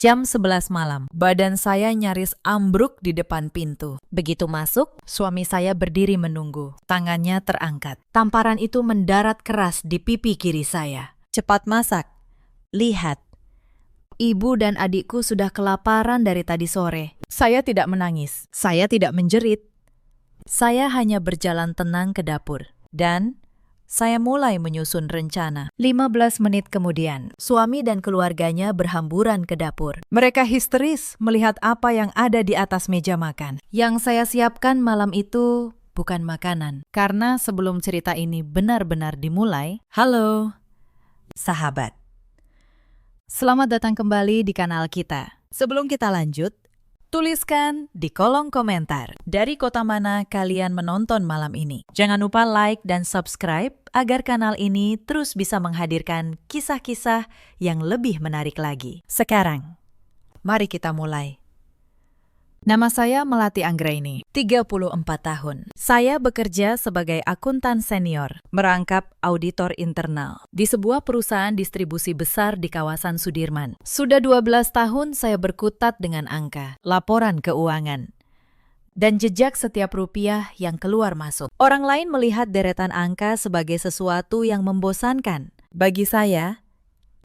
Jam 11 malam, badan saya nyaris ambruk di depan pintu. Begitu masuk, suami saya berdiri menunggu, tangannya terangkat. Tamparan itu mendarat keras di pipi kiri saya. Cepat masak. Lihat. Ibu dan adikku sudah kelaparan dari tadi sore. Saya tidak menangis, saya tidak menjerit. Saya hanya berjalan tenang ke dapur. Dan saya mulai menyusun rencana. 15 menit kemudian, suami dan keluarganya berhamburan ke dapur. Mereka histeris melihat apa yang ada di atas meja makan. Yang saya siapkan malam itu bukan makanan. Karena sebelum cerita ini benar-benar dimulai, halo, sahabat. Selamat datang kembali di kanal kita. Sebelum kita lanjut, tuliskan di kolom komentar dari kota mana kalian menonton malam ini. Jangan lupa like dan subscribe agar kanal ini terus bisa menghadirkan kisah-kisah yang lebih menarik lagi. Sekarang, mari kita mulai. Nama saya Melati Anggraini, 34 tahun. Saya bekerja sebagai akuntan senior, merangkap auditor internal di sebuah perusahaan distribusi besar di kawasan Sudirman. Sudah 12 tahun saya berkutat dengan angka, laporan keuangan, dan jejak setiap rupiah yang keluar masuk. Orang lain melihat deretan angka sebagai sesuatu yang membosankan. Bagi saya,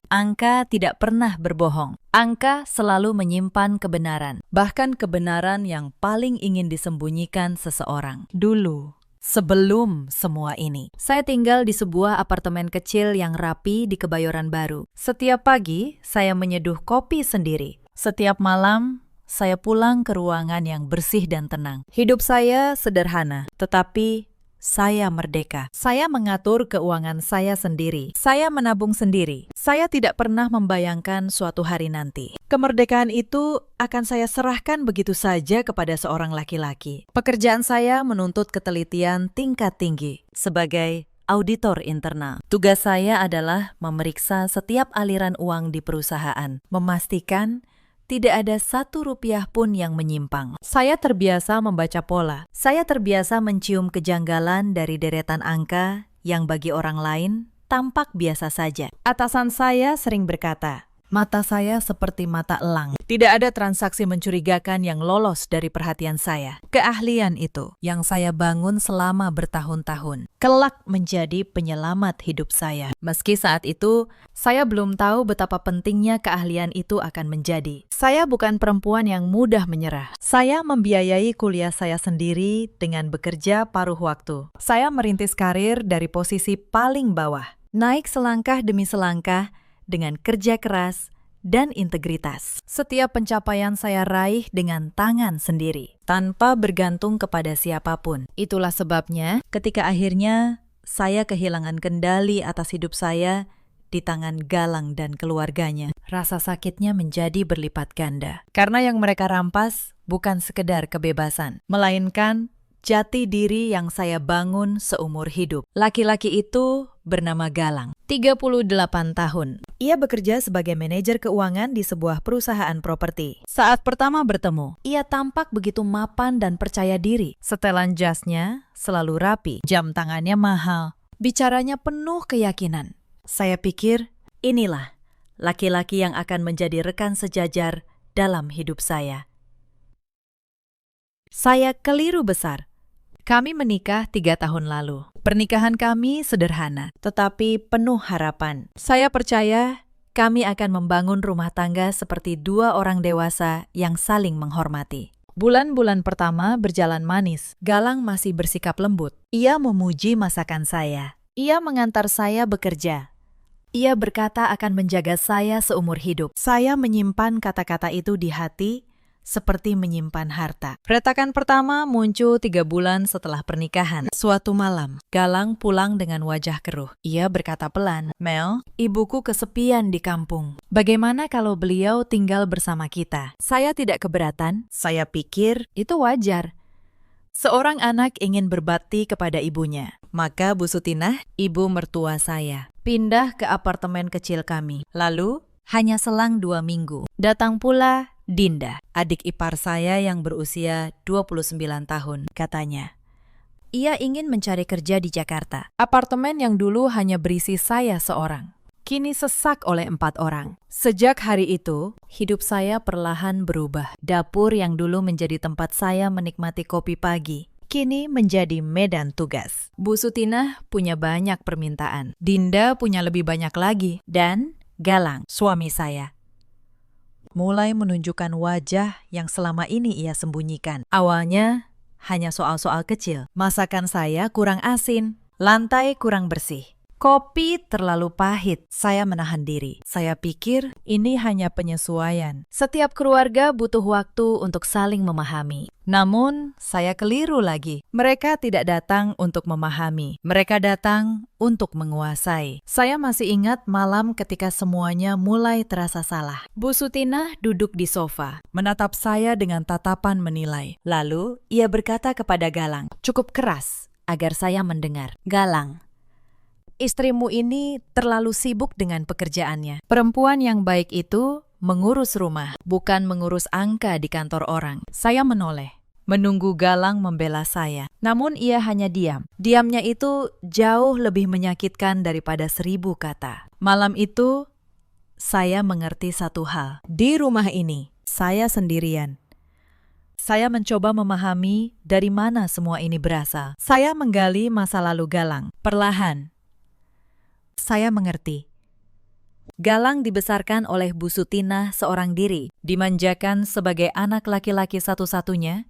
angka tidak pernah berbohong. Angka selalu menyimpan kebenaran, bahkan kebenaran yang paling ingin disembunyikan seseorang. Dulu, sebelum semua ini, saya tinggal di sebuah apartemen kecil yang rapi di Kebayoran Baru. Setiap pagi, saya menyeduh kopi sendiri. Setiap malam, saya pulang ke ruangan yang bersih dan tenang. Hidup saya sederhana, tetapi saya merdeka. Saya mengatur keuangan saya sendiri. Saya menabung sendiri. Saya tidak pernah membayangkan suatu hari nanti. Kemerdekaan itu akan saya serahkan begitu saja kepada seorang laki-laki. Pekerjaan saya menuntut ketelitian tingkat tinggi sebagai auditor internal. Tugas saya adalah memeriksa setiap aliran uang di perusahaan, memastikan tidak ada satu rupiah pun yang menyimpang. Saya terbiasa membaca pola. Saya terbiasa mencium kejanggalan dari deretan angka yang bagi orang lain tampak biasa saja. Atasan saya sering berkata, mata saya seperti mata elang. Tidak ada transaksi mencurigakan yang lolos dari perhatian saya. Keahlian itu yang saya bangun selama bertahun-tahun, kelak menjadi penyelamat hidup saya. Meski saat itu, saya belum tahu betapa pentingnya keahlian itu akan menjadi. Saya bukan perempuan yang mudah menyerah. Saya membiayai kuliah saya sendiri dengan bekerja paruh waktu. Saya merintis karir dari posisi paling bawah, naik selangkah demi selangkah dengan kerja keras dan integritas. Setiap pencapaian saya raih dengan tangan sendiri, tanpa bergantung kepada siapapun. Itulah sebabnya ketika akhirnya saya kehilangan kendali atas hidup saya di tangan Galang dan keluarganya, rasa sakitnya menjadi berlipat ganda. Karena yang mereka rampas bukan sekedar kebebasan, melainkan jati diri yang saya bangun seumur hidup. Laki-laki itu bernama Galang, 38 tahun. Ia bekerja sebagai manajer keuangan di sebuah perusahaan properti. Saat pertama bertemu, ia tampak begitu mapan dan percaya diri. Setelan jasnya selalu rapi, jam tangannya mahal, bicaranya penuh keyakinan. Saya pikir, inilah laki-laki yang akan menjadi rekan sejajar dalam hidup saya. Saya keliru besar. Kami menikah 3 tahun lalu. Pernikahan kami sederhana, tetapi penuh harapan. Saya percaya kami akan membangun rumah tangga seperti dua orang dewasa yang saling menghormati. Bulan-bulan pertama berjalan manis. Galang masih bersikap lembut. Ia memuji masakan saya. Ia mengantar saya bekerja. Ia berkata akan menjaga saya seumur hidup. Saya menyimpan kata-kata itu di hati, seperti menyimpan harta. Retakan pertama muncul 3 bulan setelah pernikahan. Suatu malam, Galang pulang dengan wajah keruh. Ia berkata pelan, "Mel, ibuku kesepian di kampung. Bagaimana kalau beliau tinggal bersama kita?" Saya tidak keberatan. Saya pikir itu wajar. Seorang anak ingin berbakti kepada ibunya. Maka Bu Sutinah, ibu mertua saya, pindah ke apartemen kecil kami. Lalu, hanya selang 2 minggu, datang pula Dinda, adik ipar saya yang berusia 29 tahun, katanya. Ia ingin mencari kerja di Jakarta. Apartemen yang dulu hanya berisi saya seorang. kini sesak oleh 4 orang. Sejak hari itu, hidup saya perlahan berubah. Dapur yang dulu menjadi tempat saya menikmati kopi pagi, kini menjadi medan tugas. Bu Sutinah punya banyak permintaan. Dinda punya lebih banyak lagi. Dan Galang, suami saya, mulai menunjukkan wajah yang selama ini ia sembunyikan. Awalnya hanya soal-soal kecil. Masakan saya kurang asin, lantai kurang bersih, kopi terlalu pahit. Saya menahan diri. Saya pikir ini hanya penyesuaian. Setiap keluarga butuh waktu untuk saling memahami. Namun, saya keliru lagi. Mereka tidak datang untuk memahami. Mereka datang untuk menguasai. Saya masih ingat malam ketika semuanya mulai terasa salah. Bu Sutinah duduk di sofa, menatap saya dengan tatapan menilai. Lalu, ia berkata kepada Galang, cukup keras agar saya mendengar. Galang, istrimu ini terlalu sibuk dengan pekerjaannya. Perempuan yang baik itu mengurus rumah, bukan mengurus angka di kantor orang. Saya menoleh, menunggu Galang membela saya. Namun ia hanya diam. Diamnya itu jauh lebih menyakitkan daripada 1000 kata. Malam itu, saya mengerti satu hal. Di rumah ini, saya sendirian. Saya mencoba memahami dari mana semua ini berasal. Saya menggali masa lalu Galang. Perlahan, saya mengerti. Galang dibesarkan oleh Bu Sutinah seorang diri, dimanjakan sebagai anak laki-laki satu-satunya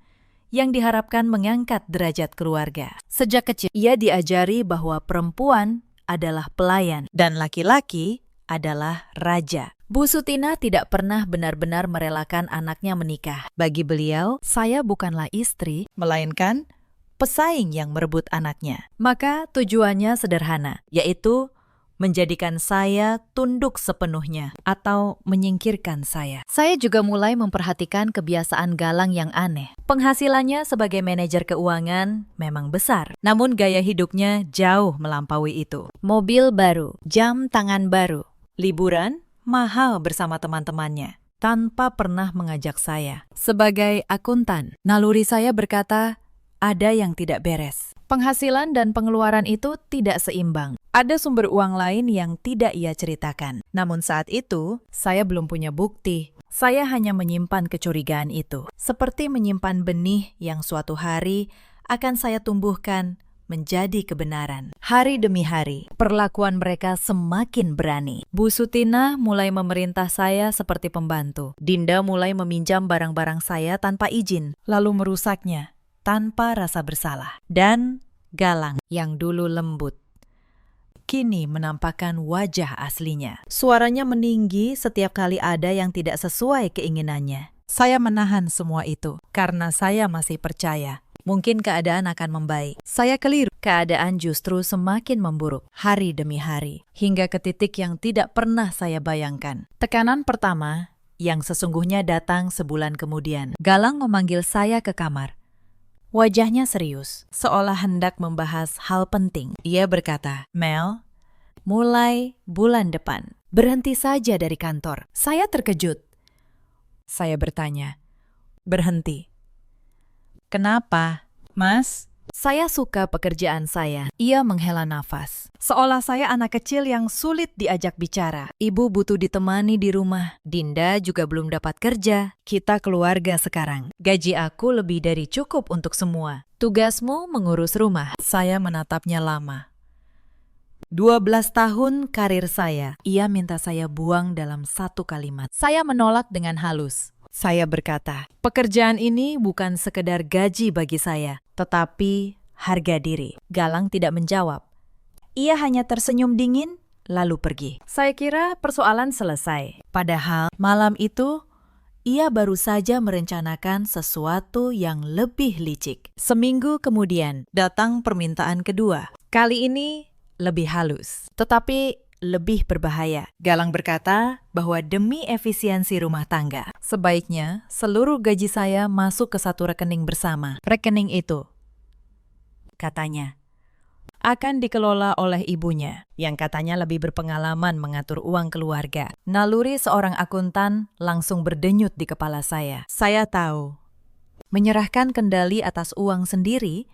yang diharapkan mengangkat derajat keluarga. Sejak kecil, ia diajari bahwa perempuan adalah pelayan dan laki-laki adalah raja. Bu Sutinah tidak pernah benar-benar merelakan anaknya menikah. Bagi beliau, saya bukanlah istri, melainkan pesaing yang merebut anaknya. Maka tujuannya sederhana, yaitu menjadikan saya tunduk sepenuhnya atau menyingkirkan saya. Saya juga mulai memperhatikan kebiasaan Galang yang aneh. Penghasilannya sebagai manajer keuangan memang besar, namun gaya hidupnya jauh melampaui itu. Mobil baru, jam tangan baru, liburan mahal bersama teman-temannya, tanpa pernah mengajak saya. Sebagai akuntan, naluri saya berkata, ada yang tidak beres. Penghasilan dan pengeluaran itu tidak seimbang. Ada sumber uang lain yang tidak ia ceritakan. Namun saat itu, saya belum punya bukti. Saya hanya menyimpan kecurigaan itu. Seperti menyimpan benih yang suatu hari akan saya tumbuhkan menjadi kebenaran. Hari demi hari, perlakuan mereka semakin berani. Bu Sutinah mulai memerintah saya seperti pembantu. Dinda mulai meminjam barang-barang saya tanpa izin, lalu merusaknya tanpa rasa bersalah. Dan Galang yang dulu lembut, kini menampakkan wajah aslinya. Suaranya meninggi setiap kali ada yang tidak sesuai keinginannya. Saya menahan semua itu karena saya masih percaya mungkin keadaan akan membaik. Saya keliru. Keadaan justru semakin memburuk hari demi hari, hingga ke titik yang tidak pernah saya bayangkan. Tekanan pertama yang sesungguhnya datang sebulan kemudian. Galang memanggil saya ke kamar. Wajahnya serius, seolah hendak membahas hal penting. Ia berkata, Mel, mulai bulan depan, berhenti saja dari kantor. Saya terkejut. Saya bertanya, berhenti? Kenapa, Mas? Saya suka pekerjaan saya. Ia menghela nafas. Seolah saya anak kecil yang sulit diajak bicara. Ibu butuh ditemani di rumah. Dinda juga belum dapat kerja. Kita keluarga sekarang. Gaji aku lebih dari cukup untuk semua. Tugasmu mengurus rumah. Saya menatapnya lama. 12 tahun karir saya. Ia minta saya buang dalam satu kalimat. Saya menolak dengan halus. Saya berkata, pekerjaan ini bukan sekedar gaji bagi saya, tetapi harga diri. Galang tidak menjawab. Ia hanya tersenyum dingin, lalu pergi. Saya kira persoalan selesai. Padahal malam itu, ia baru saja merencanakan sesuatu yang lebih licik. Seminggu kemudian, datang permintaan kedua. Kali ini lebih halus, tetapi lebih berbahaya. Galang berkata bahwa demi efisiensi rumah tangga, sebaiknya seluruh gaji saya masuk ke satu rekening bersama. Rekening itu, katanya, akan dikelola oleh ibunya, yang katanya lebih berpengalaman mengatur uang keluarga. Naluri seorang akuntan langsung berdenyut di kepala saya. Saya tahu, menyerahkan kendali atas uang sendiri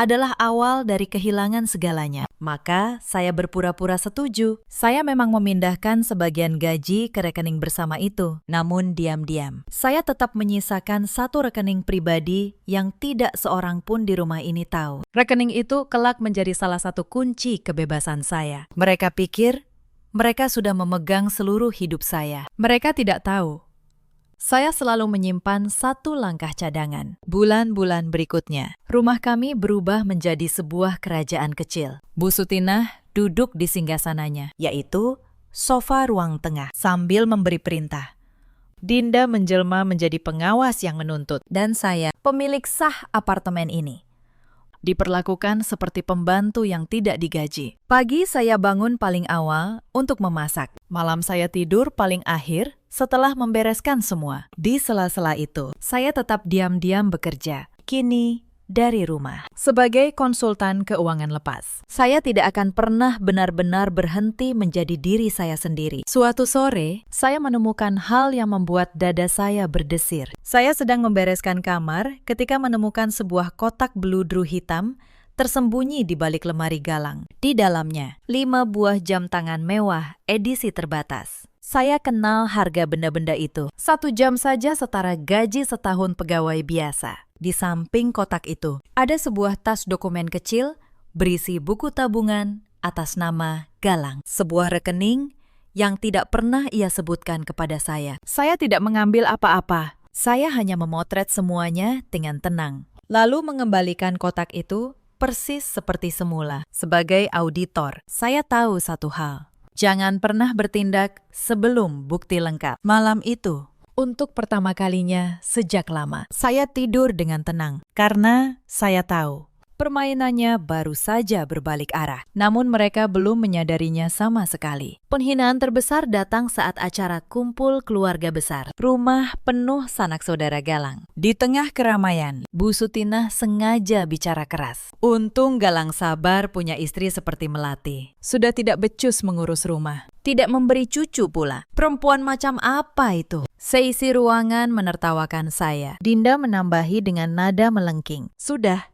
adalah awal dari kehilangan segalanya. Maka saya berpura-pura setuju. Saya memang memindahkan sebagian gaji ke rekening bersama itu. Namun diam-diam, saya tetap menyisakan satu rekening pribadi yang tidak seorang pun di rumah ini tahu. Rekening itu kelak menjadi salah satu kunci kebebasan saya. Mereka pikir mereka sudah memegang seluruh hidup saya. Mereka tidak tahu. Saya selalu menyimpan satu langkah cadangan. Bulan-bulan berikutnya, rumah kami berubah menjadi sebuah kerajaan kecil. Bu Sutinah duduk di singgasananya, yaitu sofa ruang tengah, sambil memberi perintah. Dinda menjelma menjadi pengawas yang menuntut, dan saya, pemilik sah apartemen ini, diperlakukan seperti pembantu yang tidak digaji. Pagi saya bangun paling awal untuk memasak. Malam saya tidur paling akhir setelah membereskan semua. Di sela-sela itu, saya tetap diam-diam bekerja. Kini, dari rumah. Sebagai konsultan keuangan lepas, saya tidak akan pernah benar-benar berhenti menjadi diri saya sendiri. Suatu sore, saya menemukan hal yang membuat dada saya berdesir. Saya sedang membereskan kamar ketika menemukan sebuah kotak beludru hitam tersembunyi di balik lemari galang. Di dalamnya, 5 buah jam tangan mewah edisi terbatas. Saya kenal harga benda-benda itu. 1 jam saja setara gaji setahun pegawai biasa. Di samping kotak itu, ada sebuah tas dokumen kecil berisi buku tabungan atas nama Galang. Sebuah rekening yang tidak pernah ia sebutkan kepada saya. Saya tidak mengambil apa-apa. Saya hanya memotret semuanya dengan tenang. Lalu mengembalikan kotak itu persis seperti semula. Sebagai auditor, saya tahu satu hal. Jangan pernah bertindak sebelum bukti lengkap. Malam itu, untuk pertama kalinya sejak lama, saya tidur dengan tenang. Karena saya tahu, permainannya baru saja berbalik arah. Namun mereka belum menyadarinya sama sekali. Penghinaan terbesar datang saat acara kumpul keluarga besar. Rumah penuh sanak saudara Galang. Di tengah keramaian, Bu Sutinah sengaja bicara keras. Untung Galang sabar punya istri seperti Melati. Sudah tidak becus mengurus rumah. Tidak memberi cucu pula. Perempuan macam apa itu? Seisi ruangan menertawakan saya. Dinda menambahi dengan nada melengking. Sudah.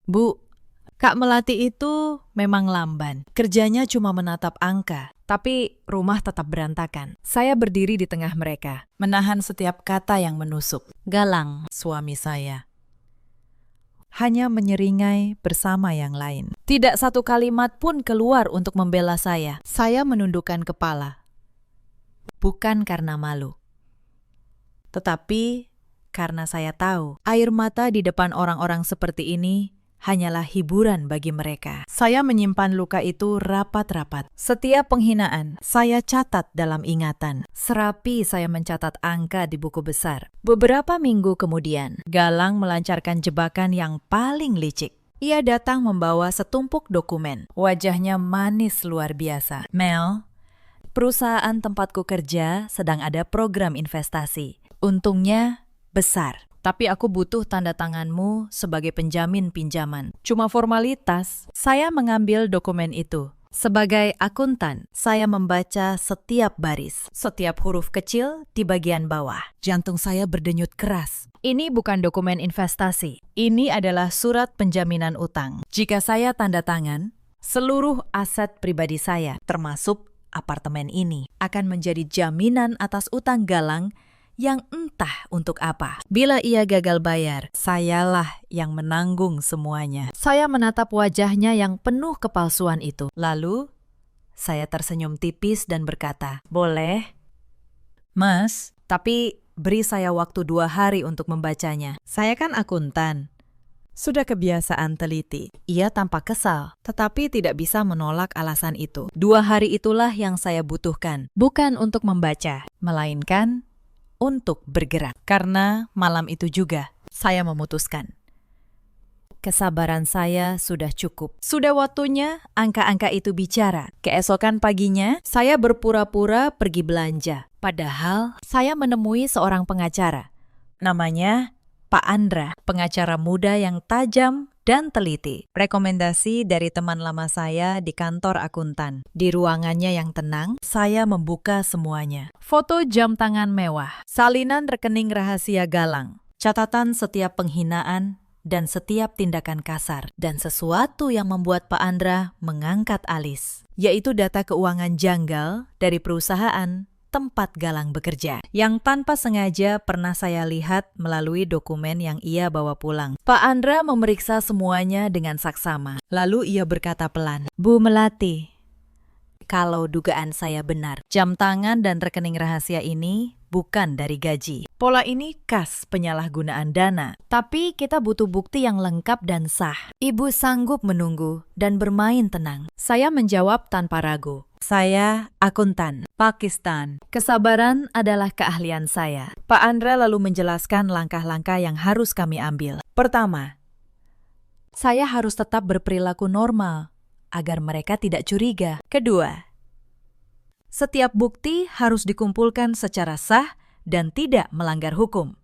Bu, Kak Melati itu memang lamban. Kerjanya cuma menatap angka, tapi rumah tetap berantakan. Saya berdiri di tengah mereka, menahan setiap kata yang menusuk. Galang, suami saya, hanya menyeringai bersama yang lain. Tidak satu kalimat pun keluar untuk membela saya. Saya menundukkan kepala. Bukan karena malu, tetapi karena saya tahu air mata di depan orang-orang seperti ini hanyalah hiburan bagi mereka. Saya menyimpan luka itu rapat-rapat. Setiap penghinaan saya catat dalam ingatan. Serapi saya mencatat angka di buku besar. Beberapa minggu kemudian, Galang melancarkan jebakan yang paling licik. Ia datang membawa setumpuk dokumen. Wajahnya manis luar biasa. Mel, perusahaan tempatku kerja sedang ada program investasi. Untungnya besar. Tapi aku butuh tanda tanganmu sebagai penjamin pinjaman. Cuma formalitas. Saya mengambil dokumen itu. Sebagai akuntan, saya membaca setiap baris, setiap huruf kecil di bagian bawah. Jantung saya berdenyut keras. Ini bukan dokumen investasi. Ini adalah surat penjaminan utang. Jika saya tanda tangan, seluruh aset pribadi saya, termasuk apartemen ini, akan menjadi jaminan atas utang Galang yang entah untuk apa. Bila ia gagal bayar, sayalah yang menanggung semuanya. Saya menatap wajahnya yang penuh kepalsuan itu. Lalu, saya tersenyum tipis dan berkata, "Boleh, Mas, tapi beri saya waktu 2 hari untuk membacanya. Saya kan akuntan. Sudah kebiasaan teliti." Ia tampak kesal, tetapi tidak bisa menolak alasan itu. 2 hari itulah yang saya butuhkan. Bukan untuk membaca, melainkan untuk bergerak. Karena malam itu juga saya memutuskan. Kesabaran saya sudah cukup. Sudah waktunya angka-angka itu bicara. Keesokan paginya, saya berpura-pura pergi belanja. Padahal saya menemui seorang pengacara. Namanya Pak Andra, pengacara muda yang tajam dan teliti. Rekomendasi dari teman lama saya di kantor akuntan. Di ruangannya yang tenang, saya membuka semuanya. Foto jam tangan mewah, salinan rekening rahasia Galang, catatan setiap penghinaan dan setiap tindakan kasar. Dan sesuatu yang membuat Pak Andra mengangkat alis, yaitu data keuangan janggal dari perusahaan tempat Galang bekerja, yang tanpa sengaja pernah saya lihat melalui dokumen yang ia bawa pulang. Pak Andra memeriksa semuanya dengan saksama. Lalu ia berkata pelan, "Bu Melati, kalau dugaan saya benar, jam tangan dan rekening rahasia ini bukan dari gaji. Pola ini khas penyalahgunaan dana, tapi kita butuh bukti yang lengkap dan sah. Ibu sanggup menunggu dan bermain tenang." Saya menjawab tanpa ragu. "Saya akuntan, Pakistan. Kesabaran adalah keahlian saya." Pak Andra lalu menjelaskan langkah-langkah yang harus kami ambil. Pertama, saya harus tetap berperilaku normal agar mereka tidak curiga. Kedua, setiap bukti harus dikumpulkan secara sah dan tidak melanggar hukum.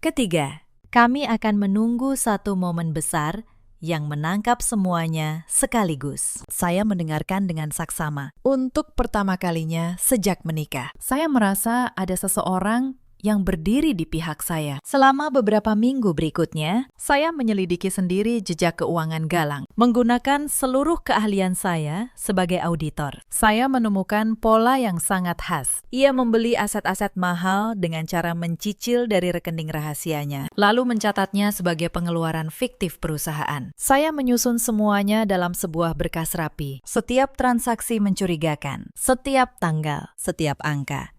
Ketiga, kami akan menunggu satu momen besar yang menangkap semuanya sekaligus. Saya mendengarkan dengan saksama. Untuk pertama kalinya sejak menikah, saya merasa ada seseorang yang berdiri di pihak saya. Selama beberapa minggu berikutnya, saya menyelidiki sendiri jejak keuangan Galang, menggunakan seluruh keahlian saya sebagai auditor. Saya menemukan pola yang sangat khas. Ia membeli aset-aset mahal dengan cara mencicil dari rekening rahasianya, lalu mencatatnya sebagai pengeluaran fiktif perusahaan. Saya menyusun semuanya dalam sebuah berkas rapi. Setiap transaksi mencurigakan, setiap tanggal, setiap angka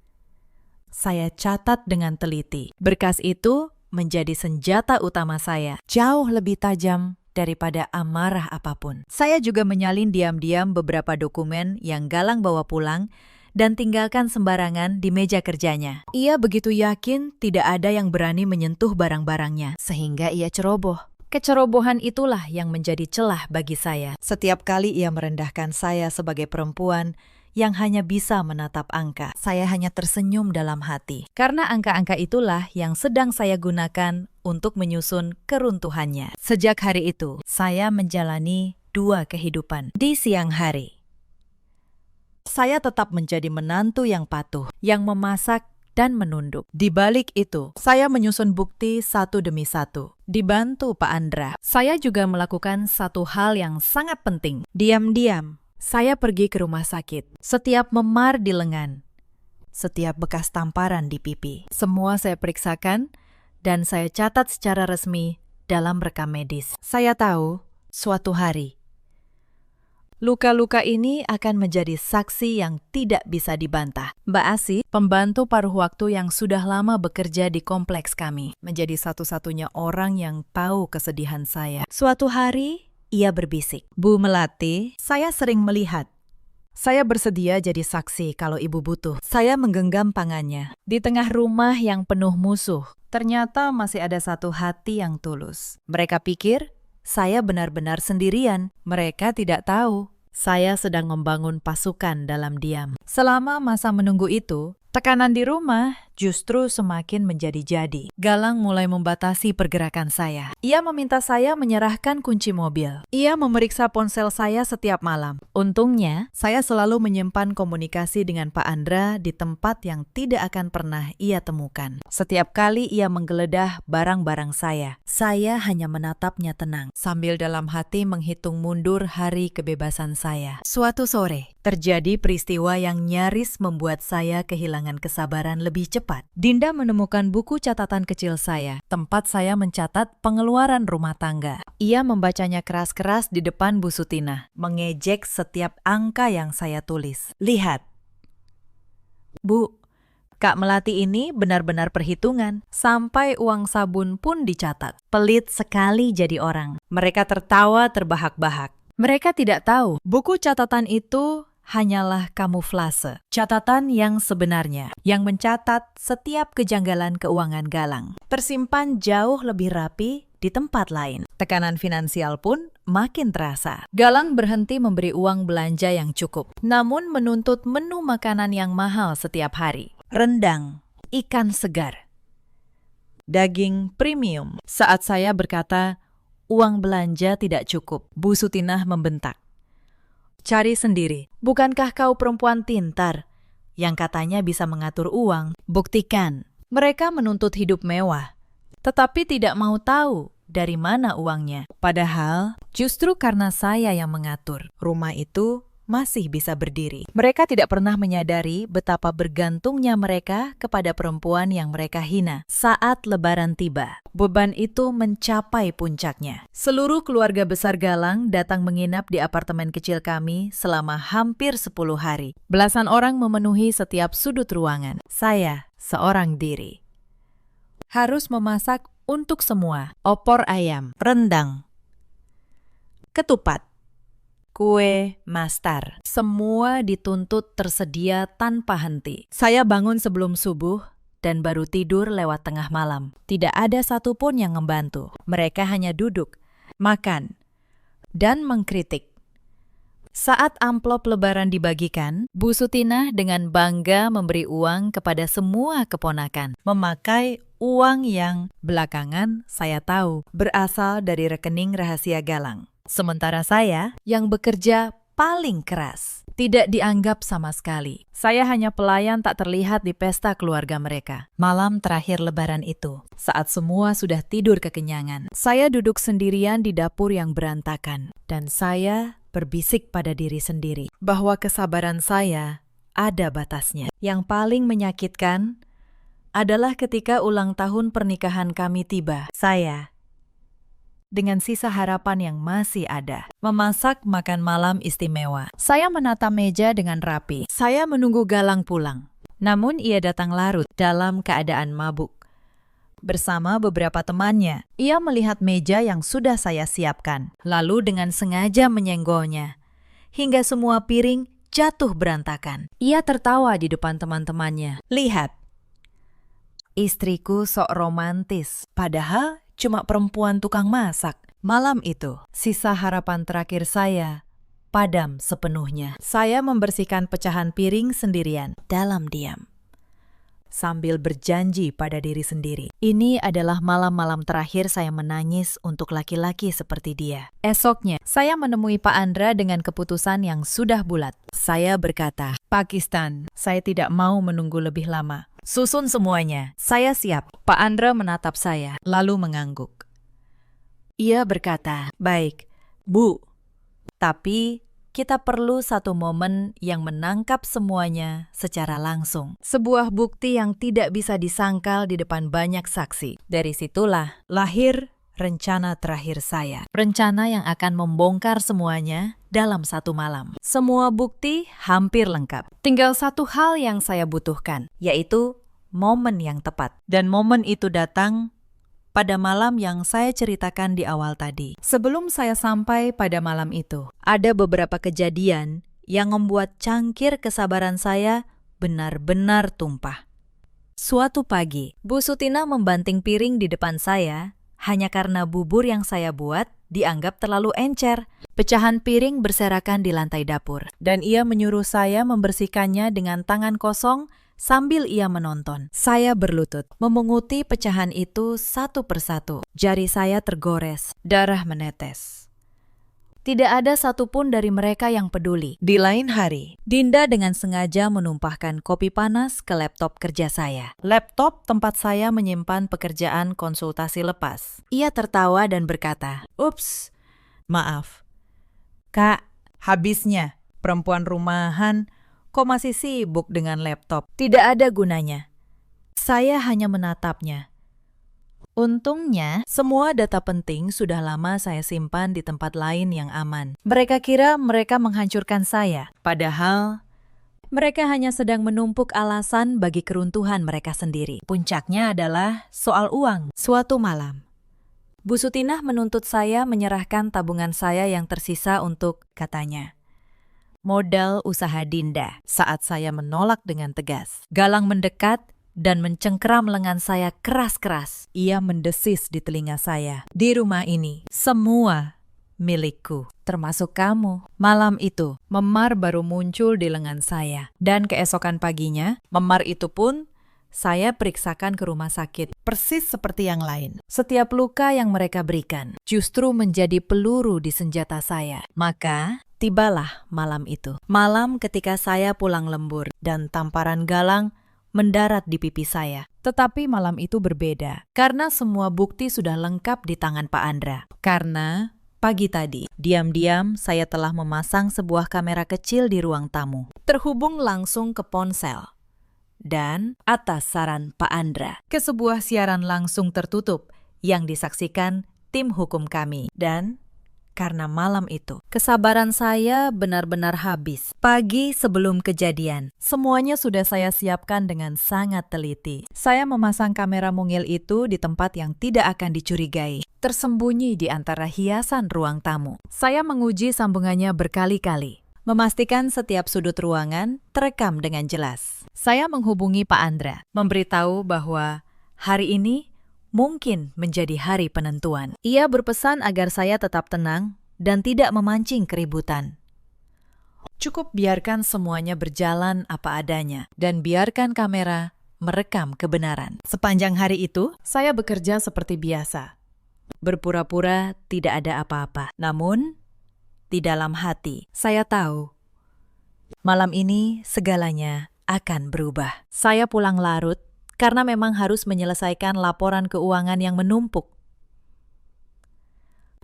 saya catat dengan teliti. Berkas itu menjadi senjata utama saya, jauh lebih tajam daripada amarah apapun. Saya juga menyalin diam-diam beberapa dokumen yang Galang bawa pulang dan tinggalkan sembarangan di meja kerjanya. Ia begitu yakin tidak ada yang berani menyentuh barang-barangnya, sehingga ia ceroboh. Kecerobohan itulah yang menjadi celah bagi saya. Setiap kali ia merendahkan saya sebagai perempuan yang hanya bisa menatap angka, saya hanya tersenyum dalam hati. Karena angka-angka itulah yang sedang saya gunakan untuk menyusun keruntuhannya. Sejak hari itu, saya menjalani dua kehidupan. Di siang hari, saya tetap menjadi menantu yang patuh, yang memasak dan menunduk. Di balik itu, saya menyusun bukti satu demi satu. Dibantu Pak Andra, saya juga melakukan satu hal yang sangat penting. Diam-diam, saya pergi ke rumah sakit. Setiap memar di lengan, setiap bekas tamparan di pipi, semua saya periksakan dan saya catat secara resmi dalam rekam medis. Saya tahu suatu hari luka-luka ini akan menjadi saksi yang tidak bisa dibantah. Mbak Asi, pembantu paruh waktu yang sudah lama bekerja di kompleks kami, menjadi satu-satunya orang yang tahu kesedihan saya. Suatu hari, ia berbisik, "Bu Melati, saya sering melihat. Saya bersedia jadi saksi kalau ibu butuh." Saya menggenggam tangannya. Di tengah rumah yang penuh musuh, ternyata masih ada satu hati yang tulus. Mereka pikir saya benar-benar sendirian. Mereka tidak tahu saya sedang membangun pasukan dalam diam. Selama masa menunggu itu, tekanan di rumah justru semakin menjadi-jadi. Galang mulai membatasi pergerakan saya. Ia meminta saya menyerahkan kunci mobil. Ia memeriksa ponsel saya setiap malam. Untungnya, saya selalu menyimpan komunikasi dengan Pak Andra di tempat yang tidak akan pernah ia temukan. Setiap kali ia menggeledah barang-barang saya hanya menatapnya tenang, sambil dalam hati menghitung mundur hari kebebasan saya. Suatu sore, terjadi peristiwa yang nyaris membuat saya kehilangan kesabaran lebih cepat. Dinda menemukan buku catatan kecil saya, tempat saya mencatat pengeluaran rumah tangga. Ia membacanya keras-keras di depan Bu Sutina, mengejek setiap angka yang saya tulis. "Lihat, Bu, Kak Melati ini benar-benar perhitungan. Sampai uang sabun pun dicatat. Pelit sekali jadi orang." Mereka tertawa terbahak-bahak. Mereka tidak tahu buku catatan itu hanyalah kamuflase. Catatan yang sebenarnya, yang mencatat setiap kejanggalan keuangan Galang, tersimpan jauh lebih rapi di tempat lain. Tekanan finansial pun makin terasa. Galang berhenti memberi uang belanja yang cukup, namun menuntut menu makanan yang mahal setiap hari. Rendang, ikan segar, daging premium. Saat saya berkata, uang belanja tidak cukup, Bu Sutinah membentak. "Cari sendiri. Bukankah kau perempuan pintar yang katanya bisa mengatur uang? Buktikan." Mereka menuntut hidup mewah, tetapi tidak mau tahu dari mana uangnya. Padahal justru karena saya yang mengatur, rumah itu masih bisa berdiri. Mereka tidak pernah menyadari betapa bergantungnya mereka kepada perempuan yang mereka hina. Saat Lebaran tiba, beban itu mencapai puncaknya. Seluruh keluarga besar Galang datang menginap di apartemen kecil kami selama hampir 10 hari. Belasan orang memenuhi setiap sudut ruangan. Saya seorang diri harus memasak untuk semua. Opor ayam, rendang, ketupat, kue nastar. Semua dituntut tersedia tanpa henti. Saya bangun sebelum subuh dan baru tidur lewat tengah malam. Tidak ada satupun yang membantu. Mereka hanya duduk, makan, dan mengkritik. Saat amplop lebaran dibagikan, Bu Sutinah dengan bangga memberi uang kepada semua keponakan, memakai uang yang belakangan saya tahu berasal dari rekening rahasia Galang. Sementara saya yang bekerja paling keras, tidak dianggap sama sekali. Saya hanya pelayan tak terlihat di pesta keluarga mereka. Malam terakhir lebaran itu, saat semua sudah tidur kekenyangan, saya duduk sendirian di dapur yang berantakan. Dan saya berbisik pada diri sendiri bahwa kesabaran saya ada batasnya. Yang paling menyakitkan adalah ketika ulang tahun pernikahan kami tiba. Saya, dengan sisa harapan yang masih ada, memasak makan malam istimewa. Saya menata meja dengan rapi. Saya menunggu Galang pulang. Namun ia datang larut dalam keadaan mabuk. Bersama beberapa temannya, ia melihat meja yang sudah saya siapkan, lalu dengan sengaja menyenggolnya, hingga semua piring jatuh berantakan. Ia tertawa di depan teman-temannya. Lihat, istriku sok romantis, padahal cuma perempuan tukang masak. Malam itu, sisa harapan terakhir saya padam sepenuhnya. Saya membersihkan pecahan piring sendirian dalam diam, sambil berjanji pada diri sendiri. Ini adalah malam-malam terakhir saya menangis untuk laki-laki seperti dia. Esoknya, saya menemui Pak Andra dengan keputusan yang sudah bulat. Saya berkata, Pakistan, saya tidak mau menunggu lebih lama. Susun semuanya, saya siap. Pak Andra menatap saya, lalu mengangguk. Ia berkata, baik, Bu, tapi kita perlu satu momen yang menangkap semuanya secara langsung. Sebuah bukti yang tidak bisa disangkal di depan banyak saksi. Dari situlah lahir rencana terakhir saya. Rencana yang akan membongkar semuanya dalam satu malam. Semua bukti hampir lengkap. Tinggal satu hal yang saya butuhkan, yaitu momen yang tepat. Dan momen itu datang pada malam yang saya ceritakan di awal tadi. Sebelum saya sampai pada malam itu, ada beberapa kejadian yang membuat cangkir kesabaran saya benar-benar tumpah. Suatu pagi, Bu Sutina membanting piring di depan saya hanya karena bubur yang saya buat dianggap terlalu encer. Pecahan piring berserakan di lantai dapur, dan ia menyuruh saya membersihkannya dengan tangan kosong. Sambil ia menonton, saya berlutut, memunguti pecahan itu satu persatu. Jari saya tergores, darah menetes. Tidak ada satupun dari mereka yang peduli. Di lain hari, Dinda dengan sengaja menumpahkan kopi panas ke laptop kerja saya. Laptop tempat saya menyimpan pekerjaan konsultasi lepas. Ia tertawa dan berkata, "Ups, maaf. Kak, habisnya perempuan rumahan. Kok masih sibuk dengan laptop? Tidak ada gunanya." Saya hanya menatapnya. Untungnya, semua data penting sudah lama saya simpan di tempat lain yang aman. Mereka kira mereka menghancurkan saya, padahal mereka hanya sedang menumpuk alasan bagi keruntuhan mereka sendiri. Puncaknya adalah soal uang. Suatu malam, Bu Sutinah menuntut saya menyerahkan tabungan saya yang tersisa untuk, katanya, modal usaha Dinda. Saat saya menolak dengan tegas, Galang mendekat dan mencengkeram lengan saya keras-keras. Ia mendesis di telinga saya, "Di rumah ini, semua milikku, termasuk kamu." Malam itu, memar baru muncul di lengan saya. Dan keesokan paginya, memar itu pun saya periksakan ke rumah sakit, persis seperti yang lain. Setiap luka yang mereka berikan justru menjadi peluru di senjata saya. Maka tibalah malam itu. Malam ketika saya pulang lembur dan tamparan Galang mendarat di pipi saya. Tetapi malam itu berbeda, karena semua bukti sudah lengkap di tangan Pak Andra. Karena pagi tadi, diam-diam saya telah memasang sebuah kamera kecil di ruang tamu, terhubung langsung ke ponsel. Dan atas saran Pak Andra, ke sebuah siaran langsung tertutup yang disaksikan tim hukum kami. Dan karena malam itu, kesabaran saya benar-benar habis. Pagi sebelum kejadian, semuanya sudah saya siapkan dengan sangat teliti. Saya memasang kamera mungil itu di tempat yang tidak akan dicurigai, tersembunyi di antara hiasan ruang tamu. Saya menguji sambungannya berkali-kali, memastikan setiap sudut ruangan terekam dengan jelas. Saya menghubungi Pak Andra, memberitahu bahwa hari ini mungkin menjadi hari penentuan. Ia berpesan agar saya tetap tenang dan tidak memancing keributan. Cukup biarkan semuanya berjalan apa adanya dan biarkan kamera merekam kebenaran. Sepanjang hari itu, saya bekerja seperti biasa. Berpura-pura tidak ada apa-apa. Namun, di dalam hati, saya tahu malam ini segalanya akan berubah. Saya pulang larut karena memang harus menyelesaikan laporan keuangan yang menumpuk.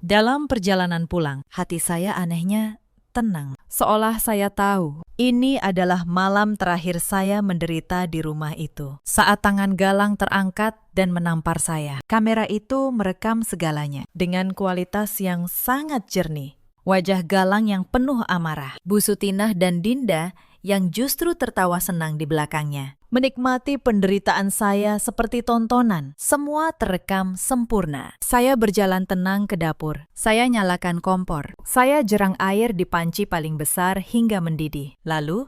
Dalam perjalanan pulang, hati saya anehnya tenang. Seolah saya tahu, ini adalah malam terakhir saya menderita di rumah itu. Saat tangan Galang terangkat dan menampar saya, kamera itu merekam segalanya dengan kualitas yang sangat jernih. Wajah Galang yang penuh amarah, Bu Sutinah dan Dinda yang justru tertawa senang di belakangnya. Menikmati penderitaan saya seperti tontonan. Semua terekam sempurna. Saya berjalan tenang ke dapur. Saya nyalakan kompor. Saya jerang air di panci paling besar hingga mendidih. Lalu,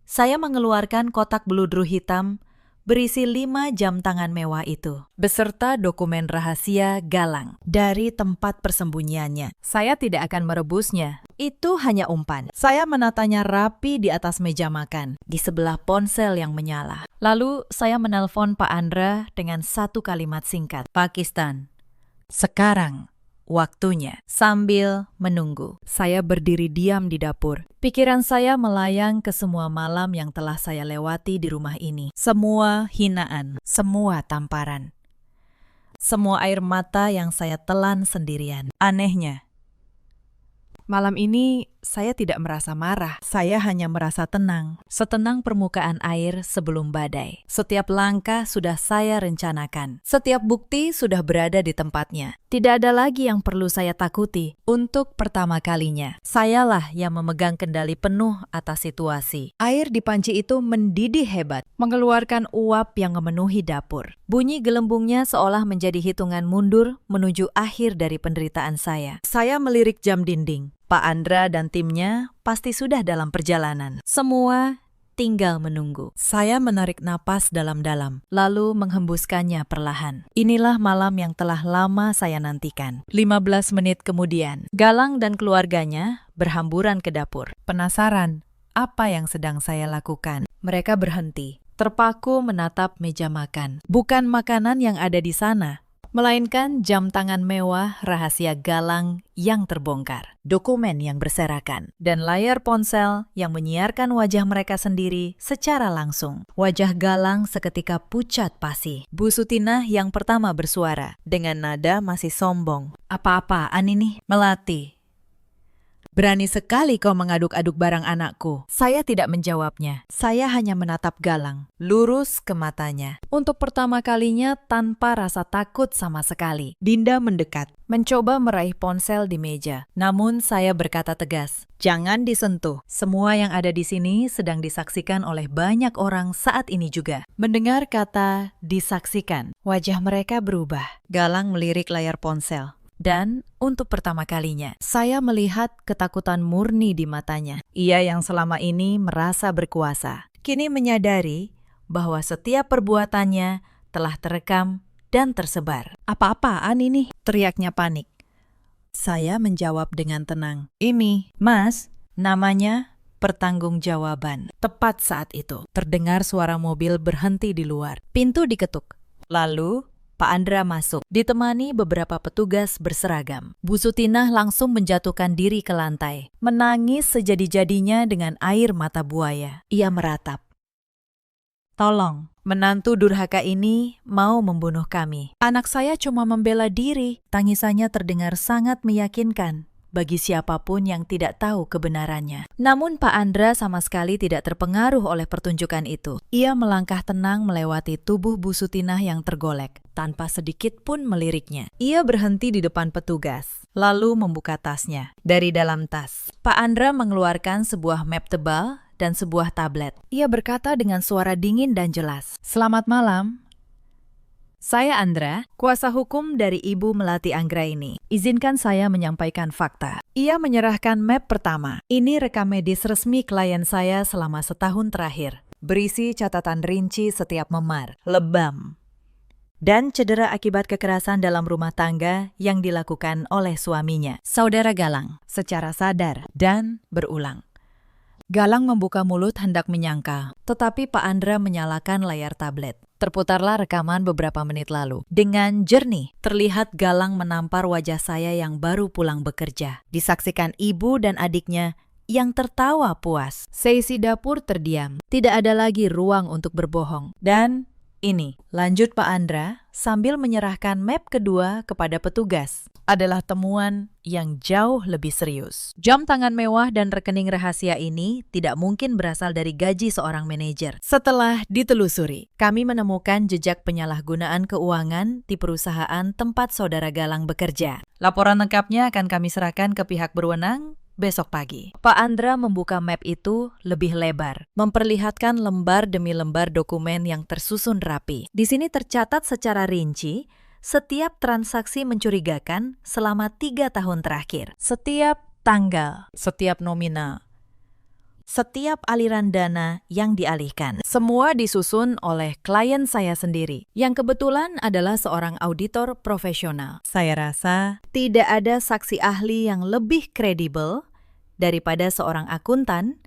saya mengeluarkan kotak beludru hitam berisi 5 jam tangan mewah itu, beserta dokumen rahasia Galang dari tempat persembunyiannya. Saya tidak akan merebusnya. Itu hanya umpan. Saya menatanya rapi di atas meja makan, di sebelah ponsel yang menyala. Lalu saya menelpon Pak Andra dengan satu kalimat singkat. Pakistan, sekarang waktunya. Sambil menunggu, saya berdiri diam di dapur. Pikiran saya melayang ke semua malam yang telah saya lewati di rumah ini. Semua hinaan, semua tamparan, semua air mata yang saya telan sendirian. Anehnya, malam ini saya tidak merasa marah. Saya hanya merasa tenang. Setenang permukaan air sebelum badai. Setiap langkah sudah saya rencanakan. Setiap bukti sudah berada di tempatnya. Tidak ada lagi yang perlu saya takuti. Untuk pertama kalinya, sayalah yang memegang kendali penuh atas situasi. Air di panci itu mendidih hebat, mengeluarkan uap yang memenuhi dapur. Bunyi gelembungnya seolah menjadi hitungan mundur menuju akhir dari penderitaan saya. Saya melirik jam dinding. Pak Andra dan timnya pasti sudah dalam perjalanan. Semua tinggal menunggu. Saya menarik napas dalam-dalam, lalu menghembuskannya perlahan. Inilah malam yang telah lama saya nantikan. 15 menit kemudian, Galang dan keluarganya berhamburan ke dapur. Penasaran apa yang sedang saya lakukan. Mereka berhenti, terpaku menatap meja makan. Bukan makanan yang ada di sana, melainkan jam tangan mewah rahasia Galang yang terbongkar, dokumen yang berserakan, dan layar ponsel yang menyiarkan wajah mereka sendiri secara langsung. Wajah Galang seketika pucat pasi. Bu Sutinah yang pertama bersuara, dengan nada masih sombong. Apa-apaan ini? Melati, berani sekali kau mengaduk-aduk barang anakku. Saya tidak menjawabnya. Saya hanya menatap Galang, lurus ke matanya. Untuk pertama kalinya tanpa rasa takut sama sekali. Dinda mendekat, mencoba meraih ponsel di meja. Namun saya berkata tegas, jangan disentuh. Semua yang ada di sini sedang disaksikan oleh banyak orang saat ini juga. Mendengar kata disaksikan, wajah mereka berubah. Galang melirik layar ponsel. Dan untuk pertama kalinya, saya melihat ketakutan murni di matanya. Ia yang selama ini merasa berkuasa, kini menyadari bahwa setiap perbuatannya telah terekam dan tersebar. Apa-apaan ini? Teriaknya panik. Saya menjawab dengan tenang. Ini, Mas, namanya pertanggungjawaban. Tepat saat itu, terdengar suara mobil berhenti di luar. Pintu diketuk. Lalu, Pak Andra masuk, ditemani beberapa petugas berseragam. Bu Sutinah langsung menjatuhkan diri ke lantai, menangis sejadi-jadinya dengan air mata buaya. Ia meratap. Tolong, menantu durhaka ini mau membunuh kami. Anak saya cuma membela diri. Tangisannya terdengar sangat meyakinkan bagi siapapun yang tidak tahu kebenarannya. Namun Pak Andra sama sekali tidak terpengaruh oleh pertunjukan itu. Ia melangkah tenang melewati tubuh Bu Sutinah yang tergolek, tanpa sedikit pun meliriknya. Ia berhenti di depan petugas, lalu membuka tasnya. Dari dalam tas, Pak Andra mengeluarkan sebuah map tebal dan sebuah tablet. Ia berkata dengan suara dingin dan jelas, "Selamat malam. Saya Andra, kuasa hukum dari Ibu Melati Anggraini. Izinkan saya menyampaikan fakta." Ia menyerahkan map pertama. Ini rekam medis resmi klien saya selama setahun terakhir. Berisi catatan rinci setiap memar, lebam, dan cedera akibat kekerasan dalam rumah tangga yang dilakukan oleh suaminya, Saudara Galang, secara sadar dan berulang. Galang membuka mulut hendak menyangkal, tetapi Pak Andra menyalakan layar tablet. Terputarlah rekaman beberapa menit lalu. Dengan jernih, terlihat Galang menampar wajah saya yang baru pulang bekerja. Disaksikan ibu dan adiknya yang tertawa puas. Seisi dapur terdiam. Tidak ada lagi ruang untuk berbohong. Dan ini, lanjut Pak Andra, sambil menyerahkan map kedua kepada petugas, adalah temuan yang jauh lebih serius. Jam tangan mewah dan rekening rahasia ini tidak mungkin berasal dari gaji seorang manajer. Setelah ditelusuri, kami menemukan jejak penyalahgunaan keuangan di perusahaan tempat Saudara Galang bekerja. Laporan lengkapnya akan kami serahkan ke pihak berwenang besok pagi. Pak Andra membuka map itu lebih lebar, memperlihatkan lembar demi lembar dokumen yang tersusun rapi. Di sini tercatat secara rinci setiap transaksi mencurigakan selama 3 tahun terakhir. Setiap tanggal, setiap nominal, setiap aliran dana yang dialihkan. Semua disusun oleh klien saya sendiri, yang kebetulan adalah seorang auditor profesional. Saya rasa tidak ada saksi ahli yang lebih kredibel daripada seorang akuntan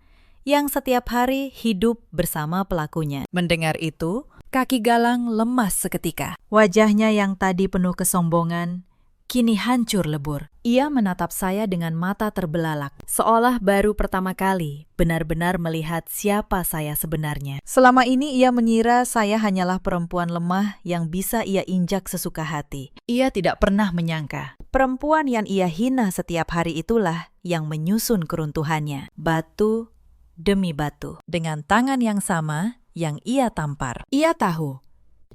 yang setiap hari hidup bersama pelakunya. Mendengar itu, kaki Galang lemas seketika. Wajahnya yang tadi penuh kesombongan, kini hancur lebur. Ia menatap saya dengan mata terbelalak, seolah baru pertama kali benar-benar melihat siapa saya sebenarnya. Selama ini ia mengira saya hanyalah perempuan lemah yang bisa ia injak sesuka hati. Ia tidak pernah menyangka, perempuan yang ia hina setiap hari itulah yang menyusun keruntuhannya, batu demi batu, dengan tangan yang sama yang ia tampar. Ia tahu,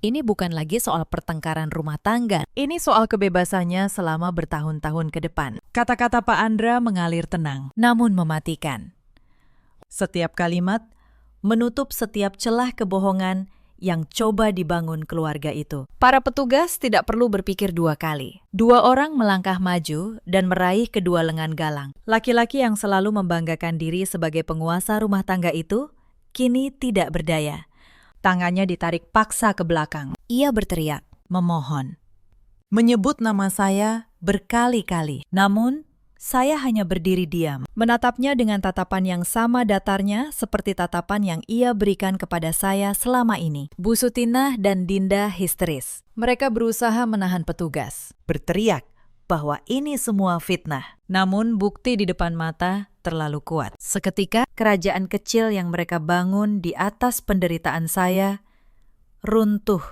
ini bukan lagi soal pertengkaran rumah tangga. Ini soal kebebasannya selama bertahun-tahun ke depan. Kata-kata Pak Andra mengalir tenang, namun mematikan. Setiap kalimat menutup setiap celah kebohongan yang coba dibangun keluarga itu. Para petugas tidak perlu berpikir 2 kali. 2 orang melangkah maju dan meraih kedua lengan Galang. Laki-laki yang selalu membanggakan diri sebagai penguasa rumah tangga itu kini tidak berdaya. Tangannya ditarik paksa ke belakang. Ia berteriak, memohon, menyebut nama saya berkali-kali. Namun, saya hanya berdiri diam, menatapnya dengan tatapan yang sama datarnya seperti tatapan yang ia berikan kepada saya selama ini. Bu Sutinah dan Dinda histeris. Mereka berusaha menahan petugas, berteriak bahwa ini semua fitnah. Namun bukti di depan mata terlalu kuat. Seketika, kerajaan kecil yang mereka bangun di atas penderitaan saya runtuh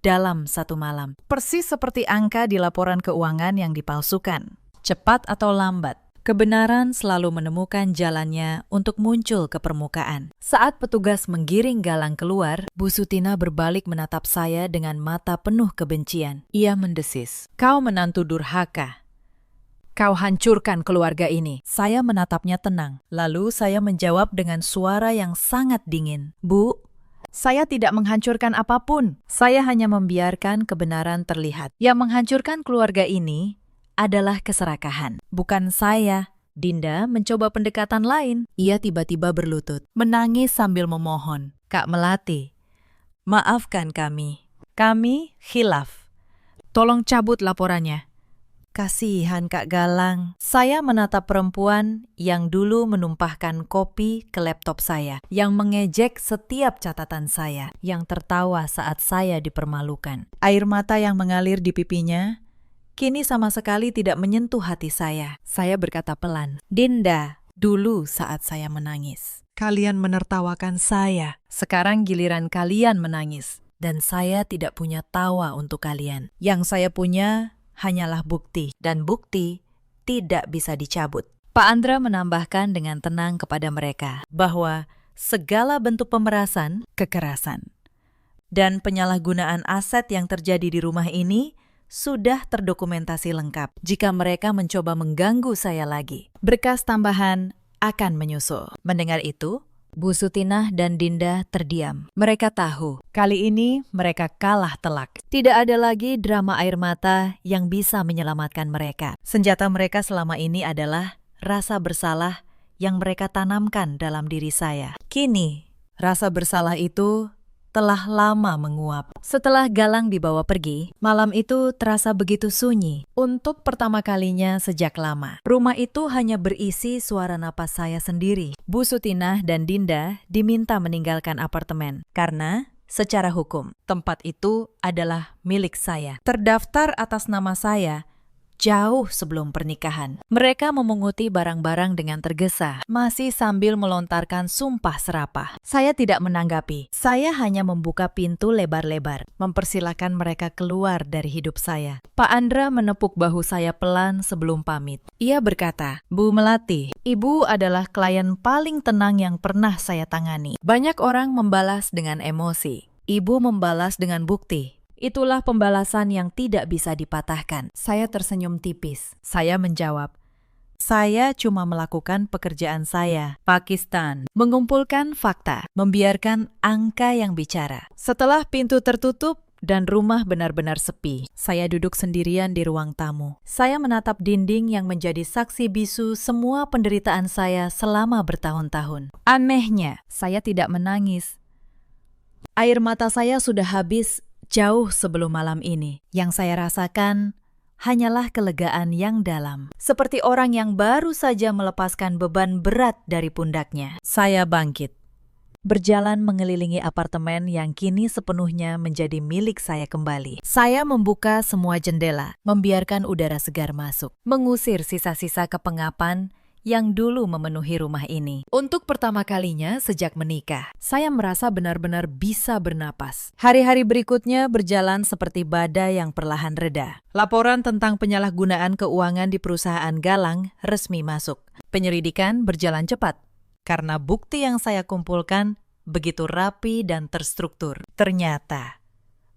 dalam 1 malam. Persis seperti angka di laporan keuangan yang dipalsukan. Cepat atau lambat, kebenaran selalu menemukan jalannya untuk muncul ke permukaan. Saat petugas menggiring Galang keluar, Bu Sutinah berbalik menatap saya dengan mata penuh kebencian. Ia mendesis, "Kau menantu durhaka. Kau hancurkan keluarga ini." Saya menatapnya tenang. Lalu saya menjawab dengan suara yang sangat dingin, "Bu, saya tidak menghancurkan apapun. Saya hanya membiarkan kebenaran terlihat. Yang menghancurkan keluarga ini adalah keserakahan, bukan saya." Dinda mencoba pendekatan lain. Ia tiba-tiba berlutut, menangis sambil memohon, "Kak Melati, maafkan kami. Kami khilaf. Tolong cabut laporannya." Kasihan Kak Galang. Saya menatap perempuan yang dulu menumpahkan kopi ke laptop saya, yang mengejek setiap catatan saya, yang tertawa saat saya dipermalukan. Air mata yang mengalir di pipinya kini sama sekali tidak menyentuh hati saya. Saya berkata pelan, "Dinda, dulu saat saya menangis. Kalian menertawakan saya. Sekarang giliran kalian menangis, dan saya tidak punya tawa untuk kalian. Yang saya punya hanyalah bukti, dan bukti tidak bisa dicabut. Pak Andra menambahkan dengan tenang kepada mereka bahwa segala bentuk pemerasan, kekerasan, dan penyalahgunaan aset yang terjadi di rumah ini sudah terdokumentasi lengkap. Jika mereka mencoba mengganggu saya lagi, berkas tambahan akan menyusul. Mendengar itu, Bu Sutinah dan Dinda terdiam. Mereka tahu, kali ini mereka kalah telak. Tidak ada lagi drama air mata yang bisa menyelamatkan mereka. Senjata mereka selama ini adalah rasa bersalah yang mereka tanamkan dalam diri saya. Kini, rasa bersalah itu telah lama menguap. Setelah Galang dibawa pergi, malam itu terasa begitu sunyi. Untuk pertama kalinya sejak lama, rumah itu hanya berisi suara napas saya sendiri. Bu Sutinah dan Dinda diminta meninggalkan apartemen karena secara hukum tempat itu adalah milik saya. Terdaftar atas nama saya jauh sebelum pernikahan. Mereka memunguti barang-barang dengan tergesa, masih sambil melontarkan sumpah serapah. Saya tidak menanggapi. Saya hanya membuka pintu lebar-lebar, mempersilahkan mereka keluar dari hidup saya. Pak Andra menepuk bahu saya pelan sebelum pamit. Ia berkata, "Bu Melati, Ibu adalah klien paling tenang yang pernah saya tangani." Banyak orang membalas dengan emosi. Ibu membalas dengan bukti. Itulah pembalasan yang tidak bisa dipatahkan. Saya tersenyum tipis. Saya menjawab, "Saya cuma melakukan pekerjaan saya, Pakistan, mengumpulkan fakta, membiarkan angka yang bicara." Setelah pintu tertutup dan rumah benar-benar sepi, saya duduk sendirian di ruang tamu. Saya menatap dinding yang menjadi saksi bisu semua penderitaan saya selama bertahun-tahun. Anehnya, saya tidak menangis. Air mata saya sudah habis jauh sebelum malam ini. Yang saya rasakan hanyalah kelegaan yang dalam. Seperti orang yang baru saja melepaskan beban berat dari pundaknya. Saya bangkit, berjalan mengelilingi apartemen yang kini sepenuhnya menjadi milik saya kembali. Saya membuka semua jendela, membiarkan udara segar masuk, mengusir sisa-sisa kepengapan yang dulu memenuhi rumah ini. Untuk pertama kalinya sejak menikah, saya merasa benar-benar bisa bernapas. Hari-hari berikutnya berjalan seperti badai yang perlahan reda. Laporan tentang penyalahgunaan keuangan di perusahaan Galang resmi masuk. Penyelidikan berjalan cepat, karena bukti yang saya kumpulkan begitu rapi dan terstruktur. Ternyata,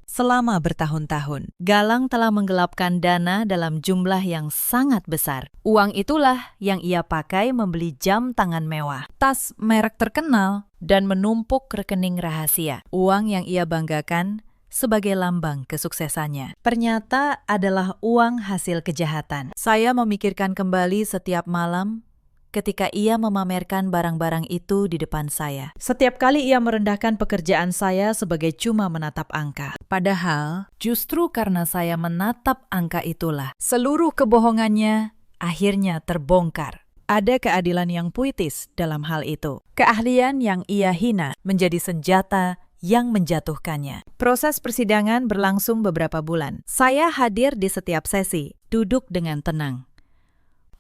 selama bertahun-tahun, Galang telah menggelapkan dana dalam jumlah yang sangat besar. Uang itulah yang ia pakai membeli jam tangan mewah, tas merek terkenal, dan menumpuk rekening rahasia. Uang yang ia banggakan sebagai lambang kesuksesannya ternyata adalah uang hasil kejahatan. Saya memikirkan kembali setiap malam ketika ia memamerkan barang-barang itu di depan saya. Setiap kali ia merendahkan pekerjaan saya sebagai cuma menatap angka. Padahal, justru karena saya menatap angka itulah, seluruh kebohongannya akhirnya terbongkar. Ada keadilan yang puitis dalam hal itu. Keahlian yang ia hina menjadi senjata yang menjatuhkannya. Proses persidangan berlangsung beberapa bulan. Saya hadir di setiap sesi, duduk dengan tenang,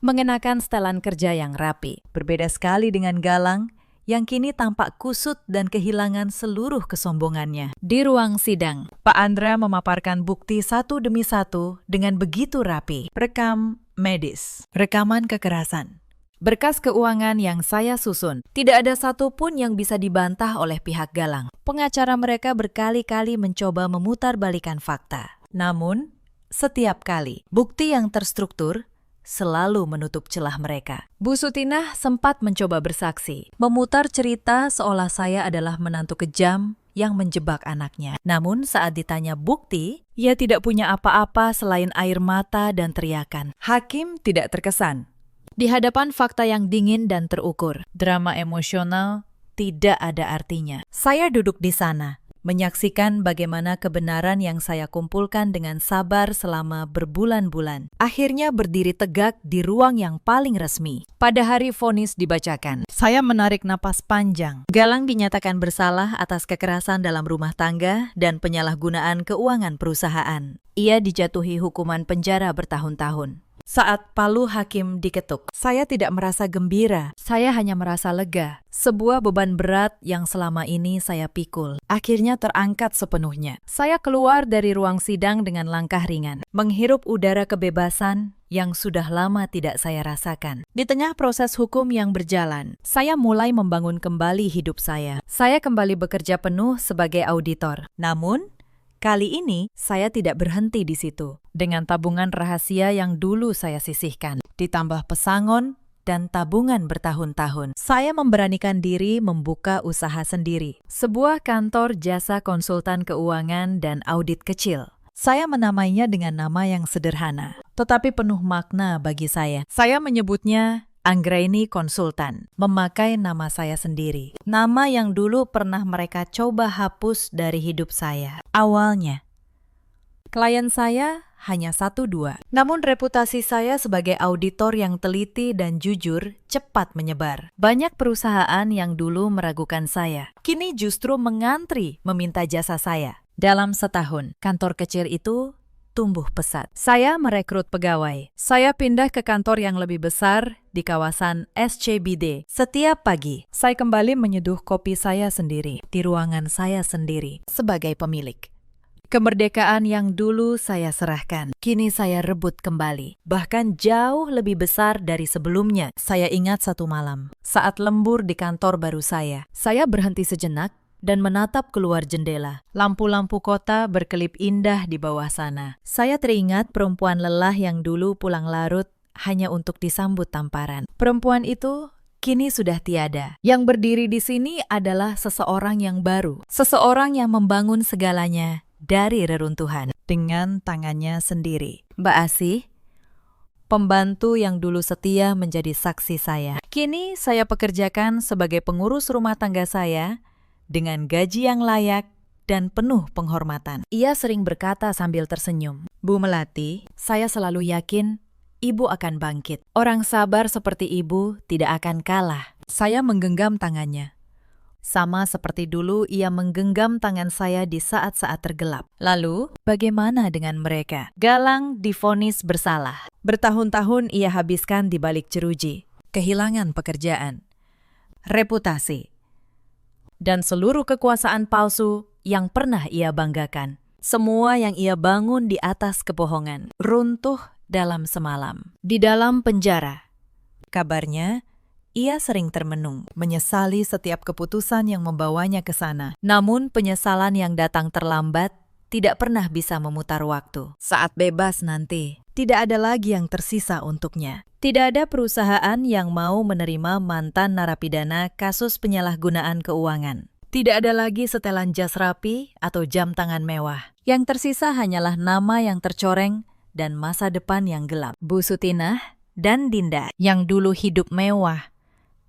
mengenakan setelan kerja yang rapi. Berbeda sekali dengan Galang yang kini tampak kusut dan kehilangan seluruh kesombongannya. Di ruang sidang, Pak Andra memaparkan bukti satu demi satu dengan begitu rapi. Rekam medis, rekaman kekerasan, berkas keuangan yang saya susun. Tidak ada satupun yang bisa dibantah oleh pihak Galang. Pengacara mereka berkali-kali mencoba memutarbalikkan fakta. Namun, setiap kali, bukti yang terstruktur selalu menutup celah mereka. Bu Sutinah sempat mencoba bersaksi, memutar cerita seolah saya adalah menantu kejam yang menjebak anaknya. Namun saat ditanya bukti, ia tidak punya apa-apa selain air mata dan teriakan. Hakim tidak terkesan. Di hadapan fakta yang dingin dan terukur, drama emosional tidak ada artinya. Saya duduk di sana, menyaksikan bagaimana kebenaran yang saya kumpulkan dengan sabar selama berbulan-bulan akhirnya berdiri tegak di ruang yang paling resmi. Pada hari vonis dibacakan, saya menarik napas panjang. Galang dinyatakan bersalah atas kekerasan dalam rumah tangga dan penyalahgunaan keuangan perusahaan. Ia dijatuhi hukuman penjara bertahun-tahun. Saat palu hakim diketuk, saya tidak merasa gembira. Saya hanya merasa lega. Sebuah beban berat yang selama ini saya pikul akhirnya terangkat sepenuhnya. Saya keluar dari ruang sidang dengan langkah ringan, menghirup udara kebebasan yang sudah lama tidak saya rasakan. Di tengah proses hukum yang berjalan, saya mulai membangun kembali hidup saya. Saya kembali bekerja penuh sebagai auditor. Namun, kali ini, saya tidak berhenti di situ. Dengan tabungan rahasia yang dulu saya sisihkan, ditambah pesangon dan tabungan bertahun-tahun, saya memberanikan diri membuka usaha sendiri. Sebuah kantor jasa konsultan keuangan dan audit kecil. Saya menamainya dengan nama yang sederhana, tetapi penuh makna bagi saya. Saya menyebutnya Anggraini Konsultan, memakai nama saya sendiri. Nama yang dulu pernah mereka coba hapus dari hidup saya. Awalnya, klien saya hanya 1-2. Namun reputasi saya sebagai auditor yang teliti dan jujur cepat menyebar. Banyak perusahaan yang dulu meragukan saya, kini justru mengantri meminta jasa saya. Dalam setahun, kantor kecil itu tumbuh pesat. Saya merekrut pegawai. Saya pindah ke kantor yang lebih besar di kawasan SCBD. Setiap pagi, saya kembali menyeduh kopi saya sendiri di ruangan saya sendiri sebagai pemilik. Kemerdekaan yang dulu saya serahkan, kini saya rebut kembali. Bahkan jauh lebih besar dari sebelumnya. Saya ingat satu malam, saat lembur di kantor baru saya berhenti sejenak dan menatap keluar jendela. Lampu-lampu kota berkelip indah di bawah sana. Saya teringat perempuan lelah yang dulu pulang larut hanya untuk disambut tamparan. Perempuan itu kini sudah tiada. Yang berdiri di sini adalah seseorang yang baru. Seseorang yang membangun segalanya dari reruntuhan dengan tangannya sendiri. Mbak Asih, pembantu yang dulu setia menjadi saksi saya. Kini saya pekerjakan sebagai pengurus rumah tangga saya dengan gaji yang layak dan penuh penghormatan. Ia sering berkata sambil tersenyum, "Bu Melati, saya selalu yakin Ibu akan bangkit. Orang sabar seperti Ibu tidak akan kalah." Saya menggenggam tangannya. Sama seperti dulu ia menggenggam tangan saya di saat-saat tergelap. Lalu, bagaimana dengan mereka? Galang divonis bersalah. Bertahun-tahun ia habiskan di balik jeruji. Kehilangan pekerjaan, reputasi, dan seluruh kekuasaan palsu yang pernah ia banggakan. Semua yang ia bangun di atas kebohongan, runtuh dalam semalam. Di dalam penjara, kabarnya, ia sering termenung, menyesali setiap keputusan yang membawanya ke sana. Namun penyesalan yang datang terlambat tidak pernah bisa memutar waktu. Saat bebas nanti, tidak ada lagi yang tersisa untuknya. Tidak ada perusahaan yang mau menerima mantan narapidana kasus penyalahgunaan keuangan. Tidak ada lagi setelan jas rapi atau jam tangan mewah. Yang tersisa hanyalah nama yang tercoreng dan masa depan yang gelap. Bu Sutinah dan Dinda yang dulu hidup mewah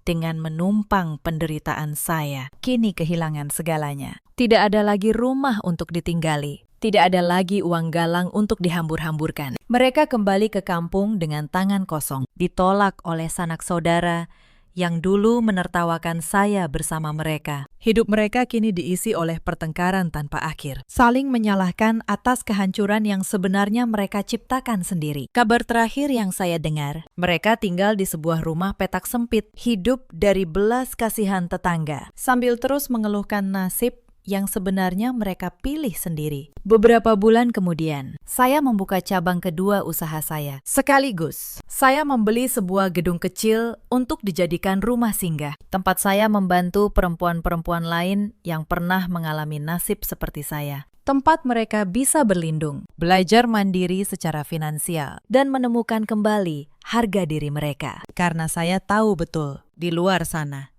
dengan menumpang penderitaan saya, kini kehilangan segalanya. Tidak ada lagi rumah untuk ditinggali. Tidak ada lagi uang galang untuk dihambur-hamburkan. Mereka kembali ke kampung dengan tangan kosong, ditolak oleh sanak saudara yang dulu menertawakan saya bersama mereka. Hidup mereka kini diisi oleh pertengkaran tanpa akhir, saling menyalahkan atas kehancuran yang sebenarnya mereka ciptakan sendiri. Kabar terakhir yang saya dengar, mereka tinggal di sebuah rumah petak sempit, hidup dari belas kasihan tetangga, sambil terus mengeluhkan nasib yang sebenarnya mereka pilih sendiri. Beberapa bulan kemudian, saya membuka cabang kedua usaha saya. Sekaligus, saya membeli sebuah gedung kecil untuk dijadikan rumah singgah, tempat saya membantu perempuan-perempuan lain yang pernah mengalami nasib seperti saya. Tempat mereka bisa berlindung, belajar mandiri secara finansial, dan menemukan kembali harga diri mereka. Karena saya tahu betul, di luar sana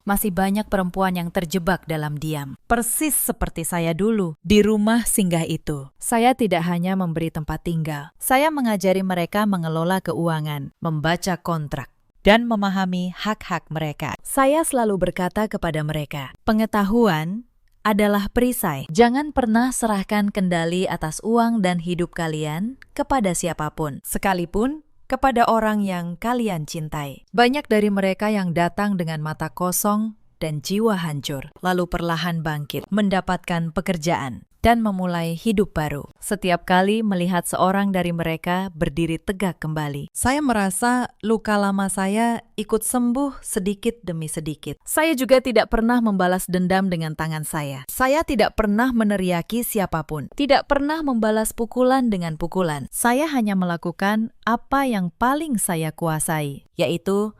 masih banyak perempuan yang terjebak dalam diam. Persis seperti saya dulu di rumah singgah itu. Saya tidak hanya memberi tempat tinggal. Saya mengajari mereka mengelola keuangan, membaca kontrak, dan memahami hak-hak mereka. Saya selalu berkata kepada mereka, pengetahuan adalah perisai. Jangan pernah serahkan kendali atas uang dan hidup kalian kepada siapapun, sekalipun kepada orang yang kalian cintai. Banyak dari mereka yang datang dengan mata kosong dan jiwa hancur, lalu perlahan bangkit, mendapatkan pekerjaan, dan memulai hidup baru. Setiap kali melihat seorang dari mereka berdiri tegak kembali, saya merasa luka lama saya ikut sembuh sedikit demi sedikit. Saya juga tidak pernah membalas dendam dengan tangan saya. Saya tidak pernah meneriaki siapapun, tidak pernah membalas pukulan dengan pukulan. Saya hanya melakukan apa yang paling saya kuasai, yaitu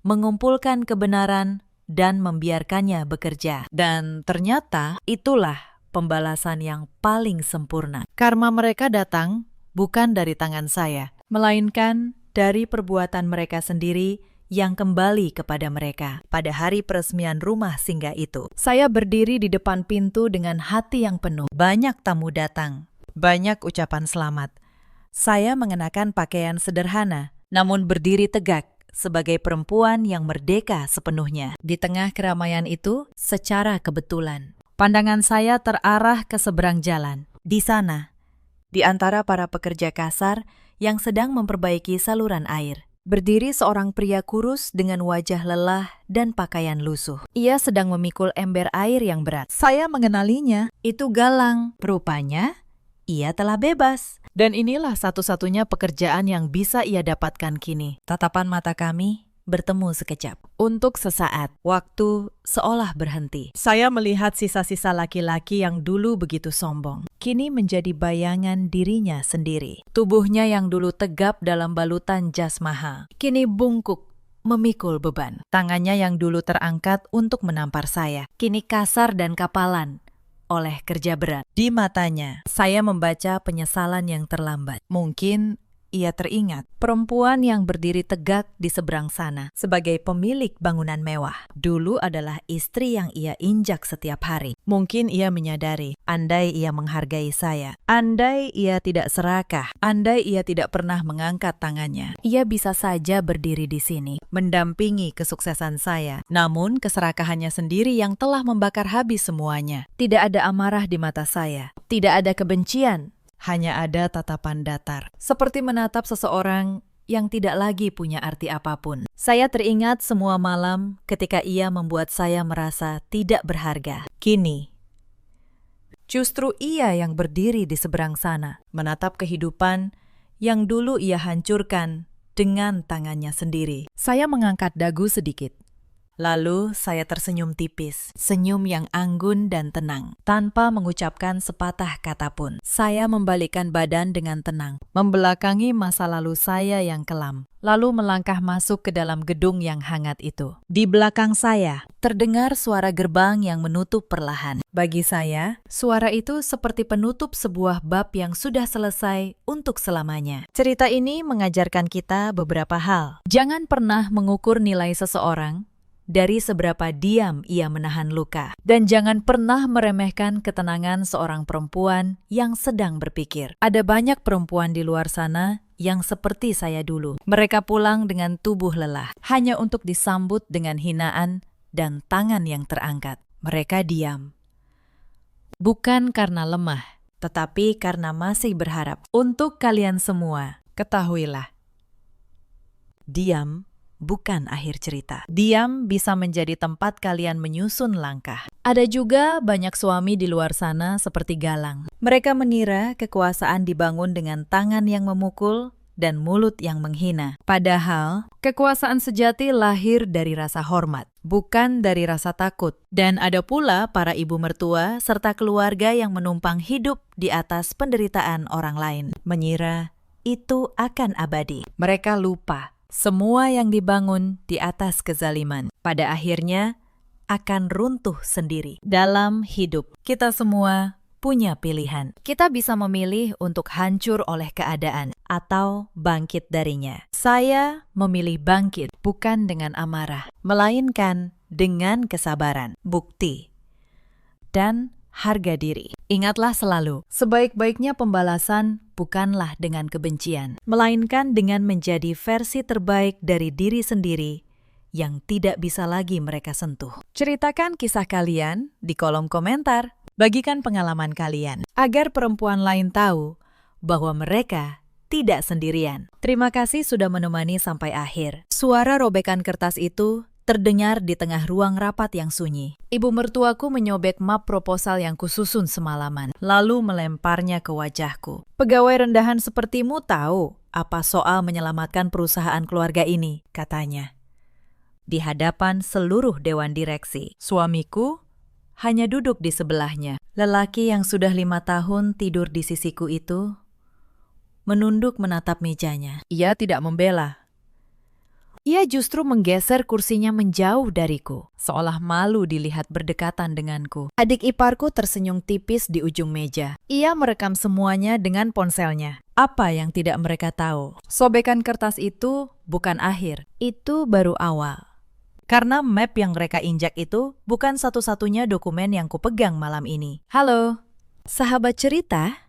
mengumpulkan kebenaran dan membiarkannya bekerja. Dan ternyata itulah pembalasan yang paling sempurna. Karma mereka datang bukan dari tangan saya, melainkan dari perbuatan mereka sendiri yang kembali kepada mereka. Pada hari peresmian rumah singgah itu, saya berdiri di depan pintu dengan hati yang penuh. Banyak tamu datang, banyak ucapan selamat. Saya mengenakan pakaian sederhana, namun berdiri tegak sebagai perempuan yang merdeka sepenuhnya. Di tengah keramaian itu, secara kebetulan, pandangan saya terarah ke seberang jalan. Di sana, di antara para pekerja kasar yang sedang memperbaiki saluran air, berdiri seorang pria kurus dengan wajah lelah dan pakaian lusuh. Ia sedang memikul ember air yang berat. Saya mengenalinya. Itu Galang. Rupanya, ia telah bebas. Dan inilah satu-satunya pekerjaan yang bisa ia dapatkan kini. Tatapan mata kami bertemu sekejap. Untuk sesaat, waktu seolah berhenti. Saya melihat sisa-sisa laki-laki yang dulu begitu sombong, kini menjadi bayangan dirinya sendiri. Tubuhnya yang dulu tegap dalam balutan jas mahal, kini bungkuk memikul beban. Tangannya yang dulu terangkat untuk menampar saya, kini kasar dan kapalan oleh kerja berat. Di matanya, saya membaca penyesalan yang terlambat. Mungkin ia teringat perempuan yang berdiri tegak di seberang sana sebagai pemilik bangunan mewah. Dulu adalah istri yang ia injak setiap hari. Mungkin ia menyadari, andai ia menghargai saya, andai ia tidak serakah, andai ia tidak pernah mengangkat tangannya, ia bisa saja berdiri di sini, mendampingi kesuksesan saya. Namun keserakahannya sendiri yang telah membakar habis semuanya. Tidak ada amarah di mata saya, tidak ada kebencian, hanya ada tatapan datar, seperti menatap seseorang yang tidak lagi punya arti apapun. Saya teringat semua malam ketika ia membuat saya merasa tidak berharga. Kini, justru ia yang berdiri di seberang sana, menatap kehidupan yang dulu ia hancurkan dengan tangannya sendiri. Saya mengangkat dagu sedikit. Lalu saya tersenyum tipis, senyum yang anggun dan tenang, tanpa mengucapkan sepatah kata pun. Saya membalikkan badan dengan tenang, membelakangi masa lalu saya yang kelam, lalu melangkah masuk ke dalam gedung yang hangat itu. Di belakang saya, terdengar suara gerbang yang menutup perlahan. Bagi saya, suara itu seperti penutup sebuah bab yang sudah selesai untuk selamanya. Cerita ini mengajarkan kita beberapa hal. Jangan pernah mengukur nilai seseorang dari seberapa diam ia menahan luka. Dan jangan pernah meremehkan ketenangan seorang perempuan yang sedang berpikir. Ada banyak perempuan di luar sana yang seperti saya dulu. Mereka pulang dengan tubuh lelah, hanya untuk disambut dengan hinaan dan tangan yang terangkat. Mereka diam. Bukan karena lemah, tetapi karena masih berharap. Untuk kalian semua, ketahuilah, diam bukan akhir cerita. Diam bisa menjadi tempat kalian menyusun langkah. Ada juga banyak suami di luar sana seperti Galang. Mereka mengira kekuasaan dibangun dengan tangan yang memukul dan mulut yang menghina. Padahal, kekuasaan sejati lahir dari rasa hormat, bukan dari rasa takut. Dan ada pula para ibu mertua serta keluarga yang menumpang hidup di atas penderitaan orang lain, mengira itu akan abadi. Mereka lupa semua yang dibangun di atas kezaliman pada akhirnya akan runtuh sendiri. Dalam hidup, kita semua punya pilihan. Kita bisa memilih untuk hancur oleh keadaan atau bangkit darinya. Saya memilih bangkit bukan dengan amarah, melainkan dengan kesabaran, bukti, dan harga diri. Ingatlah selalu, sebaik-baiknya pembalasan bukanlah dengan kebencian, melainkan dengan menjadi versi terbaik dari diri sendiri yang tidak bisa lagi mereka sentuh. Ceritakan kisah kalian di kolom komentar. Bagikan pengalaman kalian, agar perempuan lain tahu bahwa mereka tidak sendirian. Terima kasih sudah menemani sampai akhir. Suara robekan kertas itu terdengar di tengah ruang rapat yang sunyi. Ibu mertuaku menyobek map proposal yang kususun semalaman, lalu melemparnya ke wajahku. Pegawai rendahan sepertimu tahu apa soal menyelamatkan perusahaan keluarga ini, katanya. Di hadapan seluruh dewan direksi, suamiku hanya duduk di sebelahnya. Lelaki yang sudah 5 tahun tidur di sisiku itu menunduk menatap mejanya. Ia tidak membela. Ia justru menggeser kursinya menjauh dariku, seolah malu dilihat berdekatan denganku. Adik iparku tersenyum tipis di ujung meja. Ia merekam semuanya dengan ponselnya. Apa yang tidak mereka tahu? Sobekan kertas itu bukan akhir, itu baru awal. Karena map yang mereka injak itu bukan satu-satunya dokumen yang kupegang malam ini. Halo, sahabat cerita.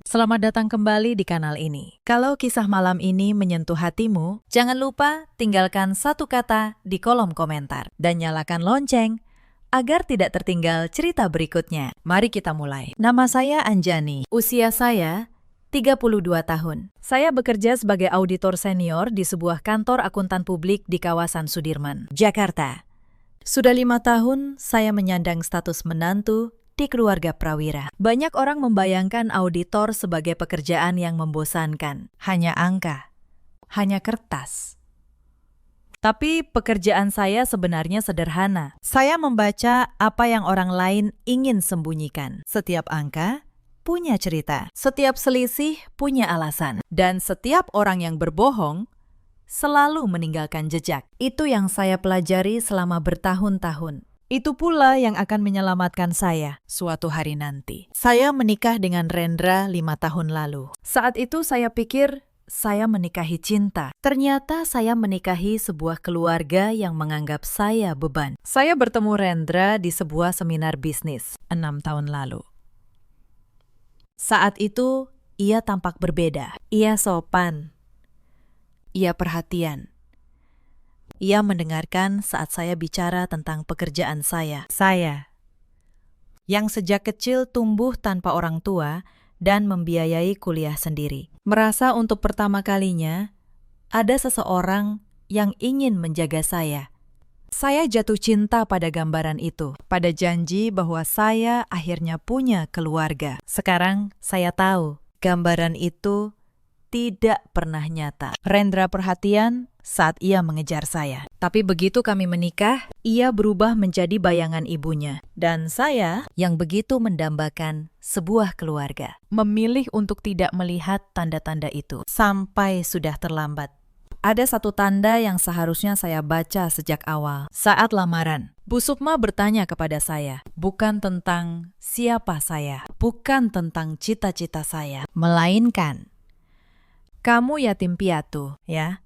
Selamat datang kembali di kanal ini. Kalau kisah malam ini menyentuh hatimu, jangan lupa tinggalkan 1 kata di kolom komentar dan nyalakan lonceng agar tidak tertinggal cerita berikutnya. Mari kita mulai. Nama saya Anjani. Usia saya 32 tahun. Saya bekerja sebagai auditor senior di sebuah kantor akuntan publik di kawasan Sudirman, Jakarta. Sudah 5 tahun saya menyandang status menantu di keluarga prawira. Banyak orang membayangkan auditor sebagai pekerjaan yang membosankan. Hanya angka, hanya kertas. Tapi pekerjaan saya sebenarnya sederhana. Saya membaca apa yang orang lain ingin sembunyikan. Setiap angka punya cerita. Setiap selisih punya alasan. Dan setiap orang yang berbohong selalu meninggalkan jejak. Itu yang saya pelajari selama bertahun-tahun. Itu pula yang akan menyelamatkan saya suatu hari nanti. Saya menikah dengan Rendra 5 tahun lalu. Saat itu saya pikir saya menikahi cinta. Ternyata saya menikahi sebuah keluarga yang menganggap saya beban. Saya bertemu Rendra di sebuah seminar bisnis 6 tahun lalu. Saat itu ia tampak berbeda. Ia sopan. Ia perhatian. Ia mendengarkan saat saya bicara tentang pekerjaan saya. Saya, yang sejak kecil tumbuh tanpa orang tua dan membiayai kuliah sendiri. Merasa untuk pertama kalinya, ada seseorang yang ingin menjaga saya. Saya jatuh cinta pada gambaran itu, pada janji bahwa saya akhirnya punya keluarga. Sekarang saya tahu, gambaran itu tidak pernah nyata. Rendra perhatian saat ia mengejar saya. Tapi begitu kami menikah, ia berubah menjadi bayangan ibunya. Dan saya yang begitu mendambakan sebuah keluarga, memilih untuk tidak melihat tanda-tanda itu sampai sudah terlambat. Ada satu tanda yang seharusnya saya baca sejak awal. Saat lamaran, Bu Sukma bertanya kepada saya, bukan tentang siapa saya, bukan tentang cita-cita saya, melainkan, kamu yatim piatu, ya?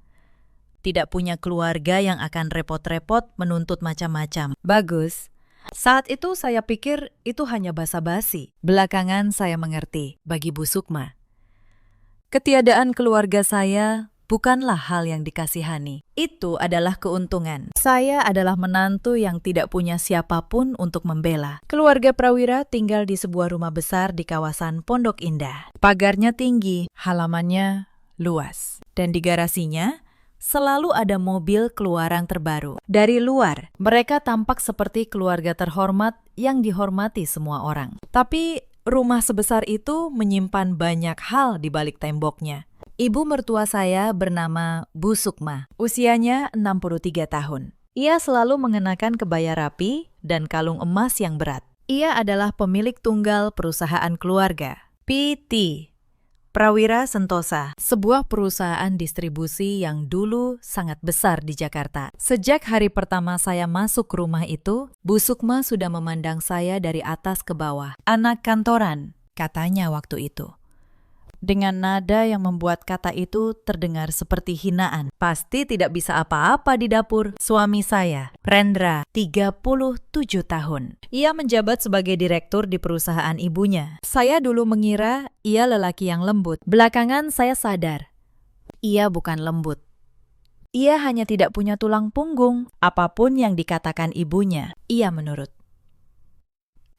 Tidak punya keluarga yang akan repot-repot menuntut macam-macam. Bagus. Saat itu saya pikir itu hanya basa-basi. Belakangan saya mengerti bagi Bu Sukma. Ketiadaan keluarga saya bukanlah hal yang dikasihani. Itu adalah keuntungan. Saya adalah menantu yang tidak punya siapapun untuk membela. Keluarga prawira tinggal di sebuah rumah besar di kawasan Pondok Indah. Pagarnya tinggi, halamannya luas. Dan di garasinya selalu ada mobil keluaran terbaru. Dari luar, mereka tampak seperti keluarga terhormat yang dihormati semua orang. Tapi rumah sebesar itu menyimpan banyak hal di balik temboknya. Ibu mertua saya bernama Bu Sukma. Usianya 63 tahun. Ia selalu mengenakan kebaya rapi dan kalung emas yang berat. Ia adalah pemilik tunggal perusahaan keluarga, PT Prawira Sentosa, sebuah perusahaan distribusi yang dulu sangat besar di Jakarta. Sejak hari pertama saya masuk rumah itu, Bu Sukma sudah memandang saya dari atas ke bawah. Anak kantoran, katanya waktu itu. Dengan nada yang membuat kata itu terdengar seperti hinaan. Pasti tidak bisa apa-apa di dapur. Suami saya, Rendra, 37 tahun. Ia menjabat sebagai direktur di perusahaan ibunya. Saya dulu mengira ia lelaki yang lembut. Belakangan saya sadar, ia bukan lembut. Ia hanya tidak punya tulang punggung. Apapun yang dikatakan ibunya, ia menurut.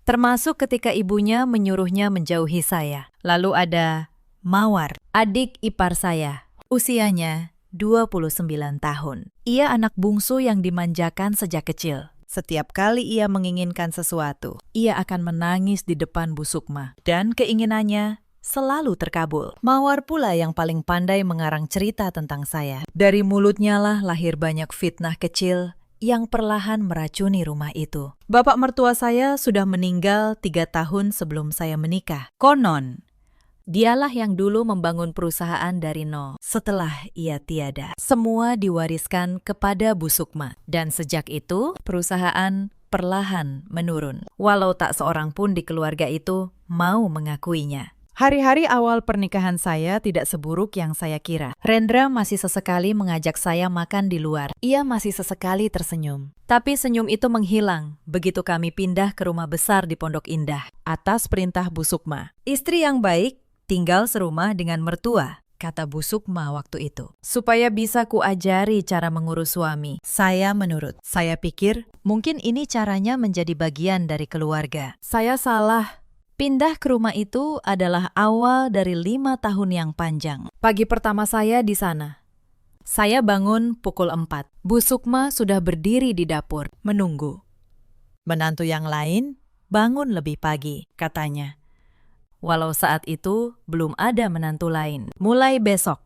Termasuk ketika ibunya menyuruhnya menjauhi saya. Lalu ada Mawar, adik ipar saya. Usianya 29 tahun. Ia anak bungsu yang dimanjakan sejak kecil. Setiap kali ia menginginkan sesuatu, ia akan menangis di depan Bu Sukma. Dan keinginannya selalu terkabul. Mawar pula yang paling pandai mengarang cerita tentang saya. Dari mulutnya lah lahir banyak fitnah kecil yang perlahan meracuni rumah itu. Bapak mertua saya sudah meninggal 3 tahun sebelum saya menikah. Konon, dialah yang dulu membangun perusahaan dari nol. Setelah ia tiada, semua diwariskan kepada Bu Sukma. Dan sejak itu, perusahaan perlahan menurun. Walau tak seorang pun di keluarga itu mau mengakuinya. Hari-hari awal pernikahan saya tidak seburuk yang saya kira. Rendra masih sesekali mengajak saya makan di luar. Ia masih sesekali tersenyum. Tapi senyum itu menghilang begitu kami pindah ke rumah besar di Pondok Indah atas perintah Bu Sukma. Istri yang baik tinggal serumah dengan mertua, kata Bu Sukma waktu itu. Supaya bisa kuajari cara mengurus suami. Saya menurut. Saya pikir mungkin ini caranya menjadi bagian dari keluarga. Saya salah. Pindah ke rumah itu adalah awal dari 5 tahun yang panjang. Pagi pertama saya di sana. Saya bangun pukul 4. Bu Sukma sudah berdiri di dapur, menunggu. Menantu yang lain bangun lebih pagi, katanya. Walau saat itu belum ada menantu lain. Mulai besok,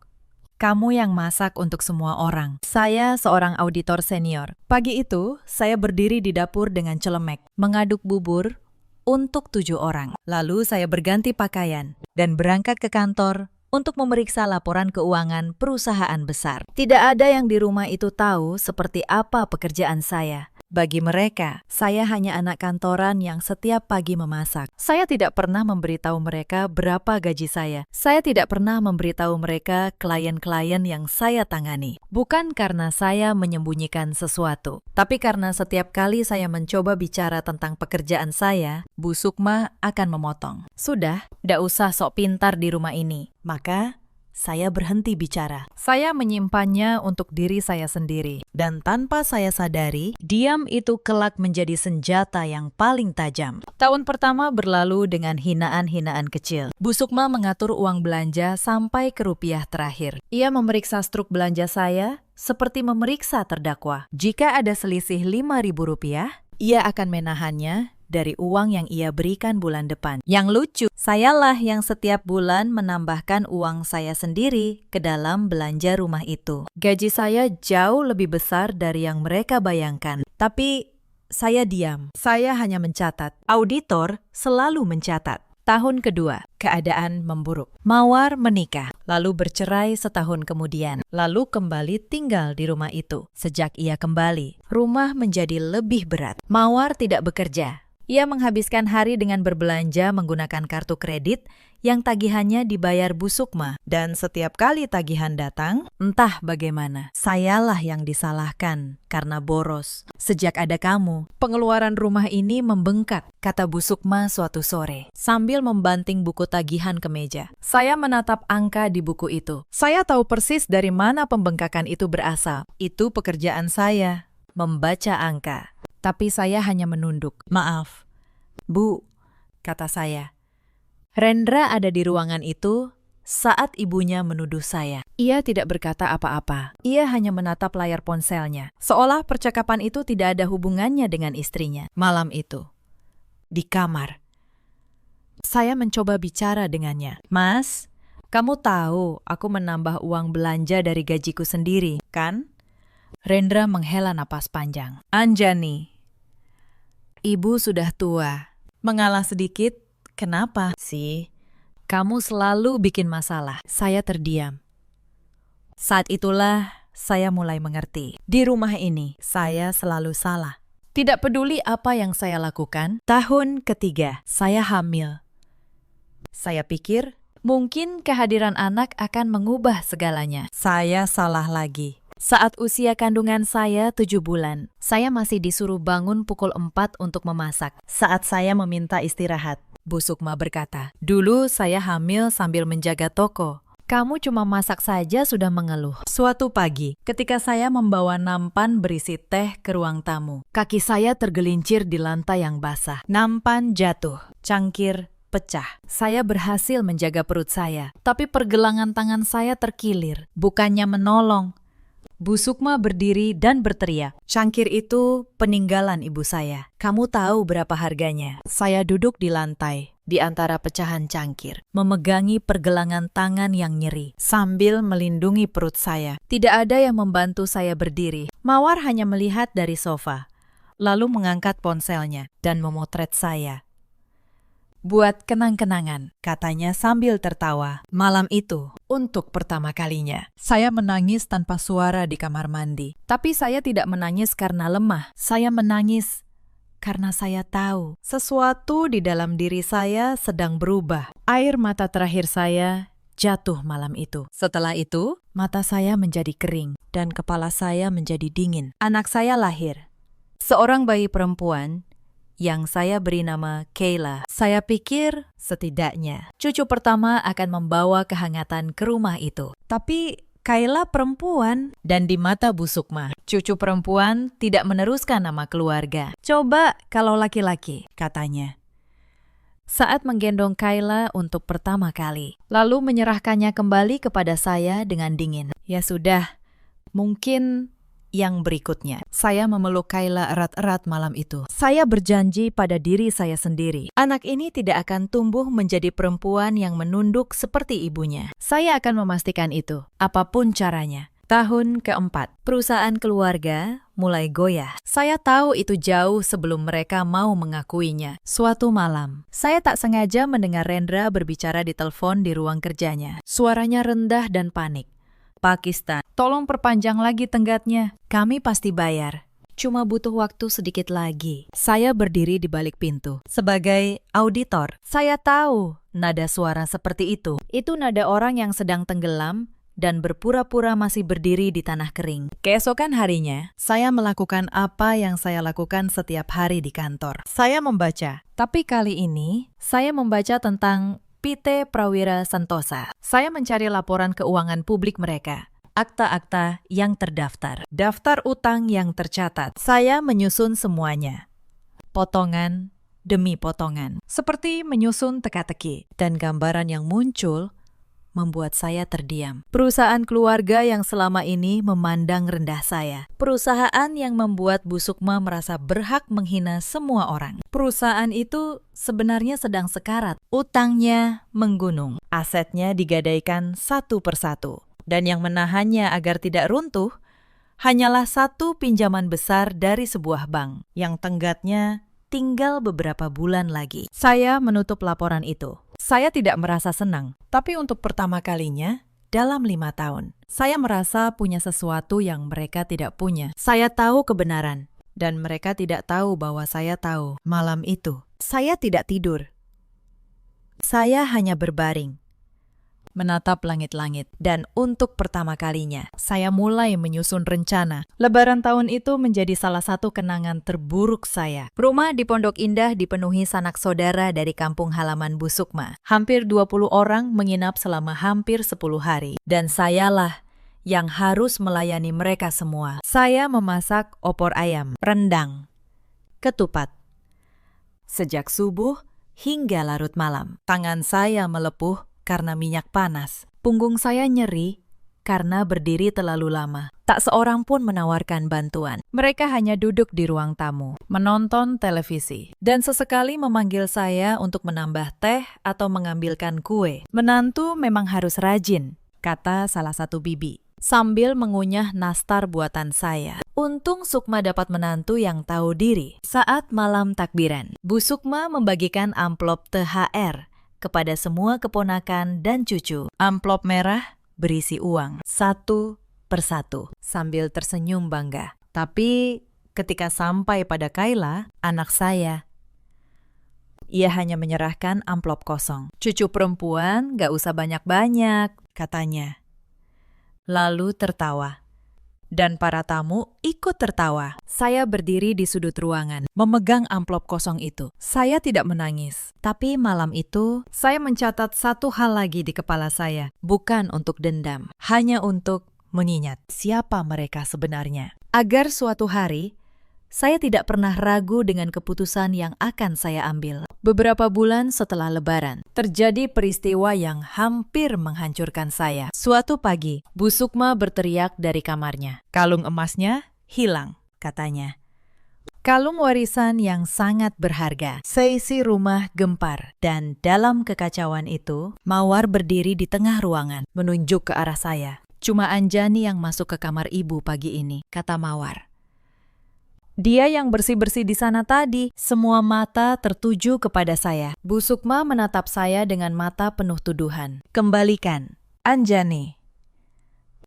kamu yang masak untuk semua orang. Saya seorang auditor senior. Pagi itu, saya berdiri di dapur dengan celemek, mengaduk bubur untuk 7 orang. Lalu saya berganti pakaian dan berangkat ke kantor untuk memeriksa laporan keuangan perusahaan besar. Tidak ada yang di rumah itu tahu seperti apa pekerjaan saya. Bagi mereka, saya hanya anak kantoran yang setiap pagi memasak. Saya tidak pernah memberitahu mereka berapa gaji saya. Saya tidak pernah memberitahu mereka klien-klien yang saya tangani. Bukan karena saya menyembunyikan sesuatu, tapi karena setiap kali saya mencoba bicara tentang pekerjaan saya, Bu Sukma akan memotong. Sudah, tidak usah sok pintar di rumah ini. Maka, saya berhenti bicara. Saya menyimpannya untuk diri saya sendiri. Dan tanpa saya sadari, diam itu kelak menjadi senjata yang paling tajam. Tahun pertama berlalu dengan hinaan-hinaan kecil. Bu Sukma mengatur uang belanja sampai ke rupiah terakhir. Ia memeriksa struk belanja saya seperti memeriksa terdakwa. Jika ada selisih Rp5.000, ia akan menahannya dari uang yang ia berikan bulan depan. Yang lucu, sayalah yang setiap bulan menambahkan uang saya sendiri ke dalam belanja rumah itu. Gaji saya jauh lebih besar dari yang mereka bayangkan. Tapi saya diam. Saya hanya mencatat. Auditor selalu mencatat. Tahun kedua, keadaan memburuk. Mawar menikah, lalu bercerai setahun kemudian. Lalu kembali tinggal di rumah itu. Sejak ia kembali, rumah menjadi lebih berat. Mawar tidak bekerja. Ia menghabiskan hari dengan berbelanja menggunakan kartu kredit yang tagihannya dibayar Bu Sukma. Dan setiap kali tagihan datang, entah bagaimana, sayalah yang disalahkan karena boros. Sejak ada kamu, pengeluaran rumah ini membengkak, kata Bu Sukma suatu sore, sambil membanting buku tagihan ke meja. Saya menatap angka di buku itu. Saya tahu persis dari mana pembengkakan itu berasal. Itu pekerjaan saya, membaca angka. Tapi saya hanya menunduk. Maaf, Bu, kata saya. Rendra ada di ruangan itu saat ibunya menuduh saya. Ia tidak berkata apa-apa. Ia hanya menatap layar ponselnya, seolah percakapan itu tidak ada hubungannya dengan istrinya. Malam itu, di kamar, saya mencoba bicara dengannya. Mas, kamu tahu aku menambah uang belanja dari gajiku sendiri, kan? Rendra menghela napas panjang. Anjani, ibu sudah tua. Mengalah sedikit, kenapa sih? Kamu selalu bikin masalah. Saya terdiam. Saat itulah saya mulai mengerti. Di rumah ini, saya selalu salah. Tidak peduli apa yang saya lakukan, tahun ketiga, saya hamil. Saya pikir, mungkin kehadiran anak akan mengubah segalanya. Saya salah lagi. Saat usia kandungan saya 7 bulan, saya masih disuruh bangun pukul 4 untuk memasak. Saat saya meminta istirahat, Bu Sukma berkata, dulu saya hamil sambil menjaga toko. Kamu cuma masak saja sudah mengeluh. Suatu pagi, ketika saya membawa nampan berisi teh ke ruang tamu, kaki saya tergelincir di lantai yang basah. Nampan jatuh, cangkir pecah. Saya berhasil menjaga perut saya, tapi pergelangan tangan saya terkilir. Bukannya menolong, Bu Sukma berdiri dan berteriak, "Cangkir itu peninggalan ibu saya. Kamu tahu berapa harganya?" Saya duduk di lantai, di antara pecahan cangkir, memegangi pergelangan tangan yang nyeri, sambil melindungi perut saya. Tidak ada yang membantu saya berdiri. Mawar hanya melihat dari sofa, lalu mengangkat ponselnya dan memotret saya. "Buat kenang-kenangan," katanya sambil tertawa. Malam itu, untuk pertama kalinya, saya menangis tanpa suara di kamar mandi. Tapi saya tidak menangis karena lemah. Saya menangis karena saya tahu sesuatu di dalam diri saya sedang berubah. Air mata terakhir saya jatuh malam itu. Setelah itu, mata saya menjadi kering dan kepala saya menjadi dingin. Anak saya lahir. Seorang bayi perempuan yang saya beri nama Kayla. Saya pikir setidaknya cucu pertama akan membawa kehangatan ke rumah itu. Tapi Kayla perempuan, dan di mata Bu Sukma, cucu perempuan tidak meneruskan nama keluarga. "Coba kalau laki-laki," katanya. Saat menggendong Kayla untuk pertama kali, lalu menyerahkannya kembali kepada saya dengan dingin. "Ya sudah, mungkin yang berikutnya." Saya memeluk Kayla erat-erat malam itu. Saya berjanji pada diri saya sendiri, anak ini tidak akan tumbuh menjadi perempuan yang menunduk seperti ibunya. Saya akan memastikan itu, apapun caranya. Tahun keempat, perusahaan keluarga mulai goyah. Saya tahu itu jauh sebelum mereka mau mengakuinya. Suatu malam, saya tak sengaja mendengar Rendra berbicara di telepon di ruang kerjanya. Suaranya rendah dan panik. "Pakistan, tolong perpanjang lagi tenggatnya. Kami pasti bayar. Cuma butuh waktu sedikit lagi." Saya berdiri di balik pintu. Sebagai auditor, saya tahu nada suara seperti itu. Itu nada orang yang sedang tenggelam dan berpura-pura masih berdiri di tanah kering. Keesokan harinya, saya melakukan apa yang saya lakukan setiap hari di kantor. Saya membaca. Tapi kali ini, saya membaca tentang PT Prawira Santosa. Saya mencari laporan keuangan publik mereka, akta-akta yang terdaftar, daftar utang yang tercatat. Saya menyusun semuanya, potongan demi potongan, seperti menyusun teka-teki, dan gambaran yang muncul membuat saya terdiam. Perusahaan keluarga yang selama ini memandang rendah saya. Perusahaan yang membuat Bu Sukma merasa berhak menghina semua orang. Perusahaan itu sebenarnya sedang sekarat. Utangnya menggunung. Asetnya digadaikan satu persatu. Dan yang menahannya agar tidak runtuh hanyalah satu pinjaman besar dari sebuah bank yang tenggatnya tinggal beberapa bulan lagi. Saya menutup laporan itu. Saya tidak merasa senang, tapi untuk pertama kalinya dalam 5 tahun, saya merasa punya sesuatu yang mereka tidak punya. Saya tahu kebenaran, dan mereka tidak tahu bahwa saya tahu. Malam itu, saya tidak tidur. Saya hanya berbaring, menatap langit-langit, dan untuk pertama kalinya, saya mulai menyusun rencana. Lebaran tahun itu menjadi salah satu kenangan terburuk saya. Rumah di Pondok Indah dipenuhi sanak saudara dari kampung halaman Bu Sukma. Hampir 20 orang menginap selama hampir 10 hari, dan sayalah yang harus melayani mereka semua. Saya memasak opor ayam, rendang, ketupat, sejak subuh hingga larut malam. Tangan saya melepuh karena minyak panas. Punggung saya nyeri karena berdiri terlalu lama. Tak seorang pun menawarkan bantuan. Mereka hanya duduk di ruang tamu, menonton televisi, dan sesekali memanggil saya untuk menambah teh atau mengambilkan kue. "Menantu memang harus rajin," kata salah satu bibi, sambil mengunyah nastar buatan saya. Untung Sukma dapat menantu yang tahu diri. Saat malam takbiran, Bu Sukma membagikan amplop THR kepada semua keponakan dan cucu. Amplop merah berisi uang, satu persatu, sambil tersenyum bangga. Tapi ketika sampai pada Kayla, anak saya, ia hanya menyerahkan amplop kosong. "Cucu perempuan gak usah banyak-banyak," katanya. Lalu tertawa. Dan para tamu ikut tertawa. Saya berdiri di sudut ruangan, memegang amplop kosong itu. Saya tidak menangis. Tapi malam itu, saya mencatat satu hal lagi di kepala saya. Bukan untuk dendam, hanya untuk mengingat siapa mereka sebenarnya. Agar suatu hari, Saya tidak pernah ragu dengan keputusan yang akan saya ambil. Beberapa bulan setelah Lebaran, terjadi peristiwa yang hampir menghancurkan saya. Suatu pagi, Bu Sukma berteriak dari kamarnya. Kalung emasnya hilang, katanya. Kalung warisan yang sangat berharga. Seisi rumah gempar, dan dalam kekacauan itu, Mawar berdiri di tengah ruangan, menunjuk ke arah saya. Cuma Anjani yang masuk ke kamar ibu pagi ini, kata Mawar. Dia yang bersih-bersih di sana tadi. Semua mata tertuju kepada saya. Bu Sukma menatap saya dengan mata penuh tuduhan. Kembalikan, Anjani.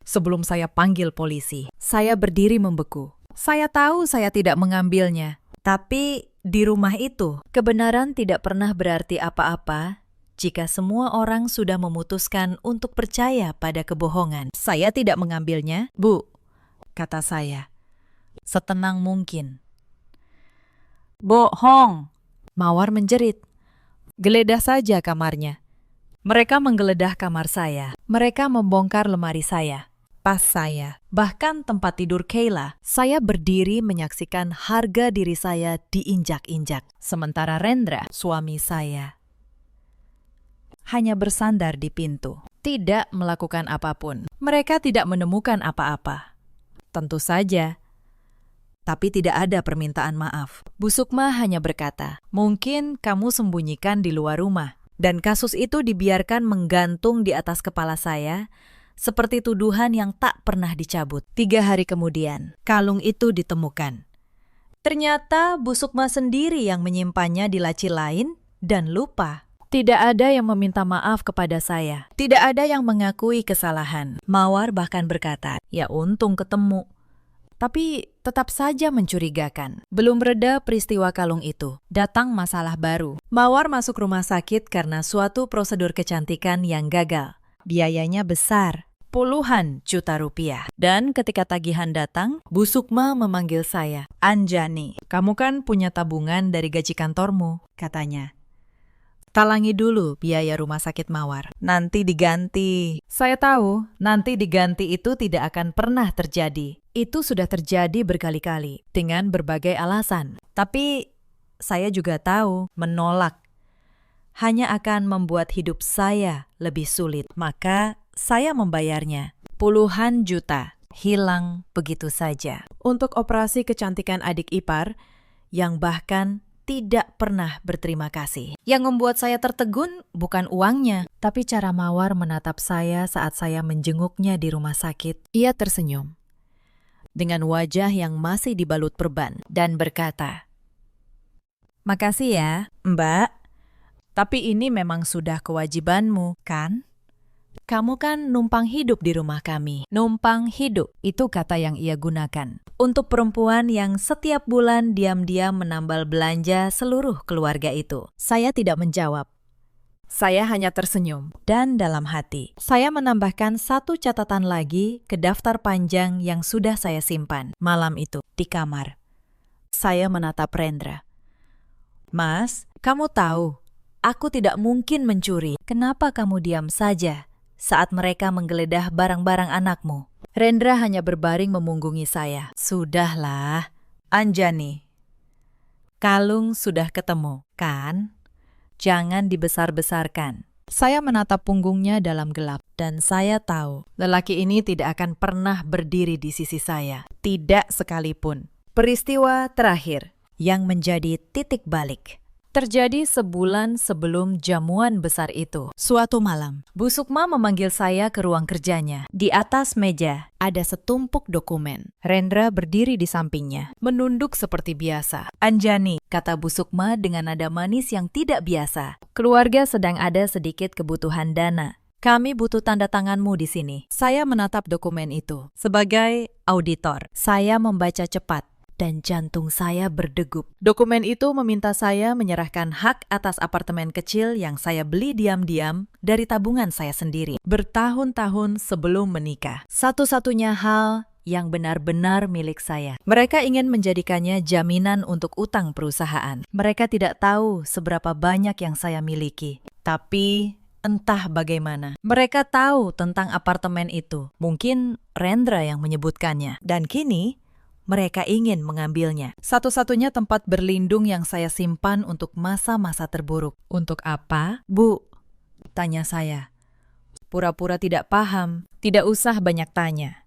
Sebelum saya panggil polisi, saya berdiri membeku. Saya tahu saya tidak mengambilnya. Tapi di rumah itu, kebenaran tidak pernah berarti apa-apa jika semua orang sudah memutuskan untuk percaya pada kebohongan. Saya tidak mengambilnya, Bu, kata saya. Setenang mungkin. Bohong, Mawar menjerit. Geledah saja kamarnya. Mereka menggeledah kamar saya. Mereka membongkar lemari saya, tas saya, bahkan tempat tidur Kayla. Saya berdiri menyaksikan harga diri saya diinjak-injak. Sementara Rendra, suami saya, hanya bersandar di pintu, tidak melakukan apapun. Mereka tidak menemukan apa-apa. Tentu saja. Tapi tidak ada permintaan maaf. Bu Sukma hanya berkata, mungkin kamu sembunyikan di luar rumah. Dan kasus itu dibiarkan menggantung di atas kepala saya, seperti tuduhan yang tak pernah dicabut. 3 hari kemudian, kalung itu ditemukan. Ternyata Bu Sukma sendiri yang menyimpannya di laci lain dan lupa. Tidak ada yang meminta maaf kepada saya. Tidak ada yang mengakui kesalahan. Mawar bahkan berkata, ya untung ketemu. Tapi tetap saja mencurigakan. Belum reda peristiwa kalung itu. Datang masalah baru. Mawar masuk rumah sakit karena suatu prosedur kecantikan yang gagal. Biayanya besar, puluhan juta rupiah. Dan ketika tagihan datang, Bu Sukma memanggil saya. Anjani, kamu kan punya tabungan dari gaji kantormu, katanya. Talangi dulu biaya rumah sakit Mawar. Nanti diganti. Saya tahu, nanti diganti itu tidak akan pernah terjadi. Itu sudah terjadi berkali-kali, dengan berbagai alasan. Tapi saya juga tahu, menolak hanya akan membuat hidup saya lebih sulit. Maka saya membayarnya. Puluhan juta hilang begitu saja. Untuk operasi kecantikan adik ipar, yang bahkan tidak pernah berterima kasih. Yang membuat saya tertegun bukan uangnya, tapi cara Mawar menatap saya saat saya menjenguknya di rumah sakit. Ia tersenyum dengan wajah yang masih dibalut perban dan berkata, "Makasih ya, Mbak. Tapi ini memang sudah kewajibanmu, kan? Kamu kan numpang hidup di rumah kami." Numpang hidup, itu kata yang ia gunakan. Untuk perempuan yang setiap bulan diam-diam menambal belanja seluruh keluarga itu. Saya tidak menjawab. Saya hanya tersenyum. Dan dalam hati, saya menambahkan satu catatan lagi ke daftar panjang yang sudah saya simpan. Malam itu, di kamar, saya menatap Rendra. Mas, kamu tahu, aku tidak mungkin mencuri. Kenapa kamu diam saja saat mereka menggeledah barang-barang anakmu? Rendra hanya berbaring memunggungi saya. Sudahlah, Anjani. Kalung sudah ketemu, kan? Jangan dibesar-besarkan. Saya menatap punggungnya dalam gelap, dan saya tahu lelaki ini tidak akan pernah berdiri di sisi saya. Tidak sekalipun. Peristiwa terakhir yang menjadi titik balik terjadi sebulan sebelum jamuan besar itu. Suatu malam, Bu Sukma memanggil saya ke ruang kerjanya. Di atas meja ada setumpuk dokumen. Rendra berdiri di sampingnya, menunduk seperti biasa. Anjani, kata Bu Sukma dengan nada manis yang tidak biasa. Keluarga sedang ada sedikit kebutuhan dana. Kami butuh tanda tanganmu di sini. Saya menatap dokumen itu. Sebagai auditor, saya membaca cepat. Dan jantung saya berdegup. Dokumen itu meminta saya menyerahkan hak atas apartemen kecil yang saya beli diam-diam dari tabungan saya sendiri. Bertahun-tahun sebelum menikah. Satu-satunya hal yang benar-benar milik saya. Mereka ingin menjadikannya jaminan untuk utang perusahaan. Mereka tidak tahu seberapa banyak yang saya miliki. Tapi entah bagaimana, mereka tahu tentang apartemen itu. Mungkin Rendra yang menyebutkannya. Dan kini mereka ingin mengambilnya. Satu-satunya tempat berlindung yang saya simpan untuk masa-masa terburuk. Untuk apa? Bu, tanya saya. Pura-pura tidak paham. Tidak usah banyak tanya,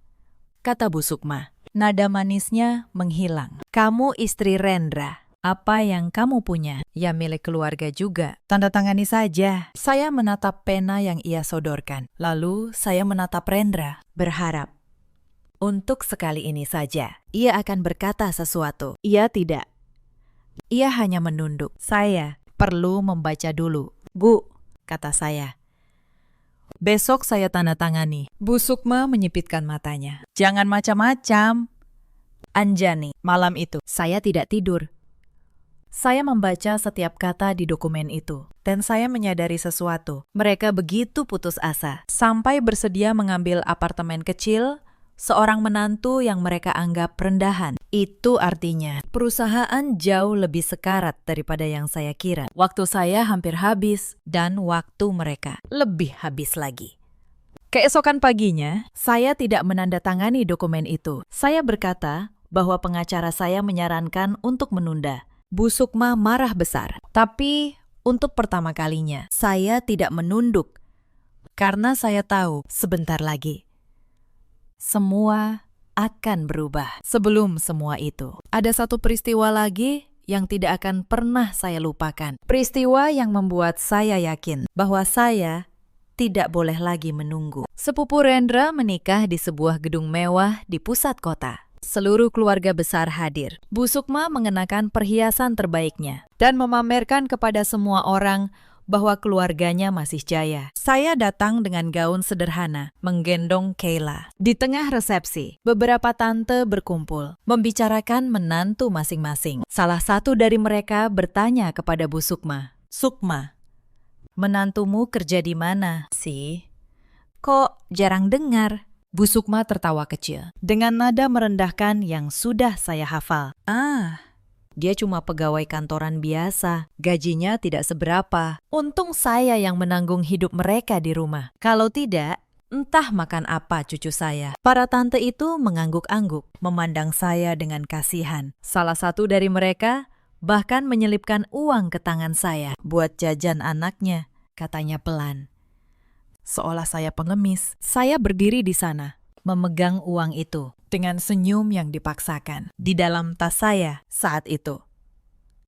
Kata Bu Sukma. nada manisnya menghilang. Kamu istri Rendra. Apa yang kamu punya? Ya milik keluarga juga. Tanda tangani saja. Saya menatap pena yang ia sodorkan. Lalu saya menatap Rendra. Berharap. Untuk sekali ini saja, ia akan berkata sesuatu. Ia tidak. Ia hanya menunduk. Saya perlu membaca dulu. Bu, kata saya. Besok saya tanda tangani. Bu Sukma menyipitkan matanya. Jangan macam-macam. Anjani, Malam itu, saya tidak tidur. Saya membaca setiap kata di dokumen itu, dan saya menyadari sesuatu. Mereka begitu putus asa, sampai bersedia mengambil apartemen kecil, seorang menantu yang mereka anggap rendahan. Itu artinya, perusahaan jauh lebih sekarat daripada yang saya kira. Waktu saya hampir habis, dan waktu mereka lebih habis lagi. keesokan paginya, Saya tidak menandatangani dokumen itu. Saya berkata bahwa pengacara saya menyarankan untuk menunda. Bu Sukma marah besar. Tapi untuk pertama kalinya, saya tidak menunduk. Karena saya tahu sebentar lagi semua akan berubah. Sebelum semua itu, ada satu peristiwa lagi yang tidak akan pernah saya lupakan. Peristiwa yang membuat saya yakin bahwa saya tidak boleh lagi menunggu. Sepupu Rendra menikah di sebuah gedung mewah di pusat kota. Seluruh keluarga besar hadir. Bu Sukma mengenakan perhiasan terbaiknya dan memamerkan kepada semua orang bahwa keluarganya masih jaya. Saya datang dengan gaun sederhana, menggendong Kayla. Di tengah resepsi, beberapa tante berkumpul, membicarakan menantu masing-masing. Salah satu dari mereka bertanya kepada Bu Sukma, "Sukma, menantumu kerja di mana sih? Kok jarang dengar?" Bu Sukma tertawa kecil, dengan nada merendahkan yang sudah saya hafal. Dia cuma pegawai kantoran biasa, gajinya tidak seberapa. Untung saya yang menanggung hidup mereka di rumah. Kalau tidak, entah makan apa cucu saya. Para tante itu mengangguk-angguk, memandang saya dengan kasihan. Salah satu dari mereka bahkan menyelipkan uang ke tangan saya buat jajan anaknya, katanya pelan. Seolah saya pengemis, saya berdiri di sana, memegang uang itu dengan senyum yang dipaksakan. Di dalam tas saya saat itu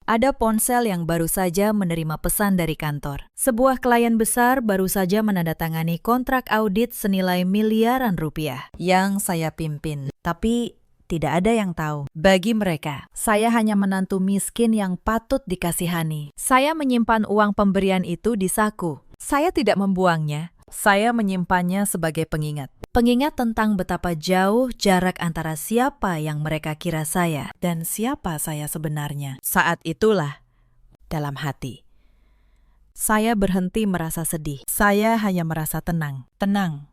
ada ponsel yang baru saja menerima pesan dari kantor. Sebuah klien besar baru saja menandatangani kontrak audit senilai miliaran rupiah yang saya pimpin. Tapi tidak ada yang tahu. Bagi mereka, saya hanya menantu miskin yang patut dikasihani. Saya menyimpan uang pemberian itu di saku. Saya tidak membuangnya. Saya menyimpannya sebagai pengingat. Pengingat tentang betapa jauh jarak antara siapa yang mereka kira saya dan siapa saya sebenarnya. Saat itulah, dalam hati, saya berhenti merasa sedih. Saya hanya merasa tenang. Tenang.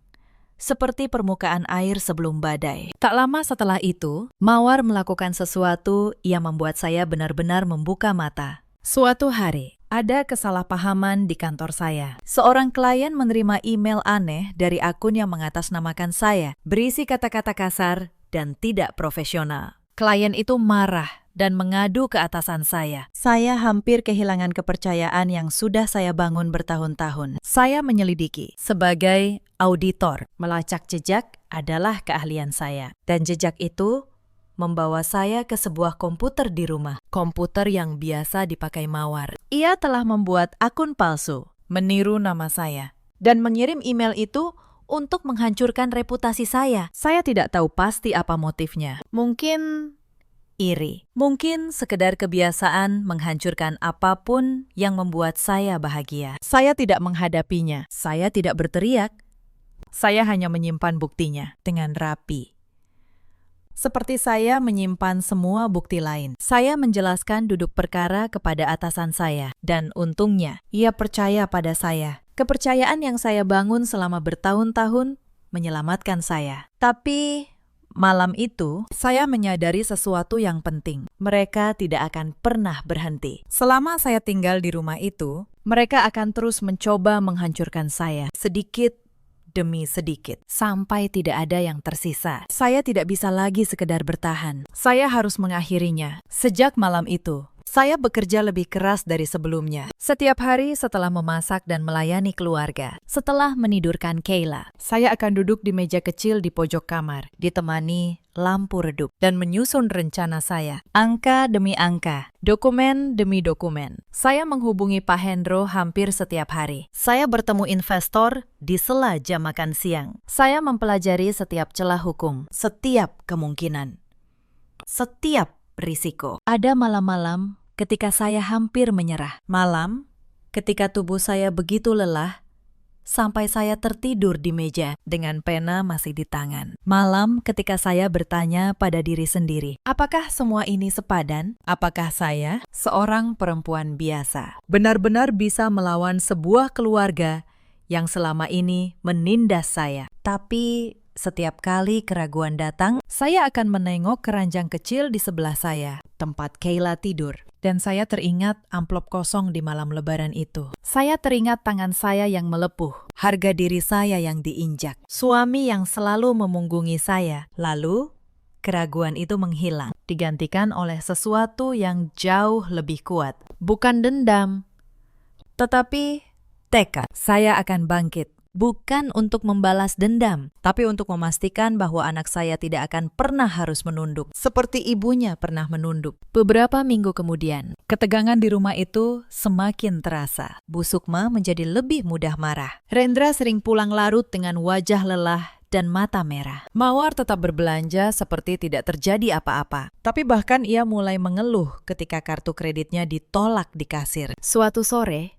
Seperti permukaan air sebelum badai. Tak lama setelah itu, Mawar melakukan sesuatu yang membuat saya benar-benar membuka mata. Suatu hari, ada kesalahpahaman di kantor saya. Seorang klien menerima email aneh dari akun yang mengatasnamakan saya, berisi kata-kata kasar dan tidak profesional. Klien itu marah dan mengadu ke atasan saya. Saya hampir kehilangan kepercayaan yang sudah saya bangun bertahun-tahun. Saya menyelidiki. Sebagai auditor, melacak jejak adalah keahlian saya. Dan jejak itu membawa saya ke sebuah komputer di rumah. Komputer yang biasa dipakai Mawar. Ia telah membuat akun palsu, meniru nama saya, dan mengirim email itu untuk menghancurkan reputasi saya. Saya tidak tahu pasti apa motifnya. Mungkin iri. Mungkin sekedar kebiasaan menghancurkan apapun yang membuat saya bahagia. Saya tidak menghadapinya. Saya tidak berteriak. Saya hanya menyimpan buktinya dengan rapi. Seperti saya menyimpan semua bukti lain. Saya menjelaskan duduk perkara kepada atasan saya. Dan untungnya, ia percaya pada saya. Kepercayaan yang saya bangun selama bertahun-tahun menyelamatkan saya. Tapi malam itu, saya menyadari sesuatu yang penting. Mereka tidak akan pernah berhenti. Selama saya tinggal di rumah itu, mereka akan terus mencoba menghancurkan saya. Sedikit demi sedikit, sampai tidak ada yang tersisa. Saya tidak bisa lagi sekedar bertahan. Saya harus mengakhirinya. Sejak malam itu, saya bekerja lebih keras dari sebelumnya. Setiap hari setelah memasak dan melayani keluarga, setelah menidurkan Kayla, saya akan duduk di meja kecil di pojok kamar, ditemani lampu redup, dan menyusun rencana saya. Angka demi angka, dokumen demi dokumen. Saya menghubungi Pak Hendro hampir setiap hari. Saya bertemu investor di sela jam makan siang. Saya mempelajari setiap celah hukum, setiap kemungkinan, setiap risiko. Ada malam-malam ketika saya hampir menyerah. Malam ketika tubuh saya begitu lelah sampai saya tertidur di meja dengan pena masih di tangan. Malam ketika saya bertanya pada diri sendiri, apakah semua ini sepadan? Apakah saya, seorang perempuan biasa, benar-benar bisa melawan sebuah keluarga yang selama ini menindas saya? Tapi setiap kali keraguan datang, saya akan menengok keranjang kecil di sebelah saya, tempat Kayla tidur. Dan saya teringat amplop kosong di malam lebaran itu. Saya teringat tangan saya yang melepuh, harga diri saya yang diinjak, suami yang selalu memunggungi saya. Lalu, keraguan itu menghilang, digantikan oleh sesuatu yang jauh lebih kuat. Bukan dendam, tetapi tekad. Saya akan bangkit. Bukan untuk membalas dendam, tapi untuk memastikan bahwa anak saya tidak akan pernah harus menunduk, seperti ibunya pernah menunduk. Beberapa minggu kemudian, ketegangan di rumah itu semakin terasa. Bu Sukma menjadi lebih mudah marah. Rendra sering pulang larut dengan wajah lelah dan mata merah. Mawar tetap berbelanja seperti tidak terjadi apa-apa. Tapi bahkan ia mulai mengeluh ketika kartu kreditnya ditolak di kasir. Suatu sore,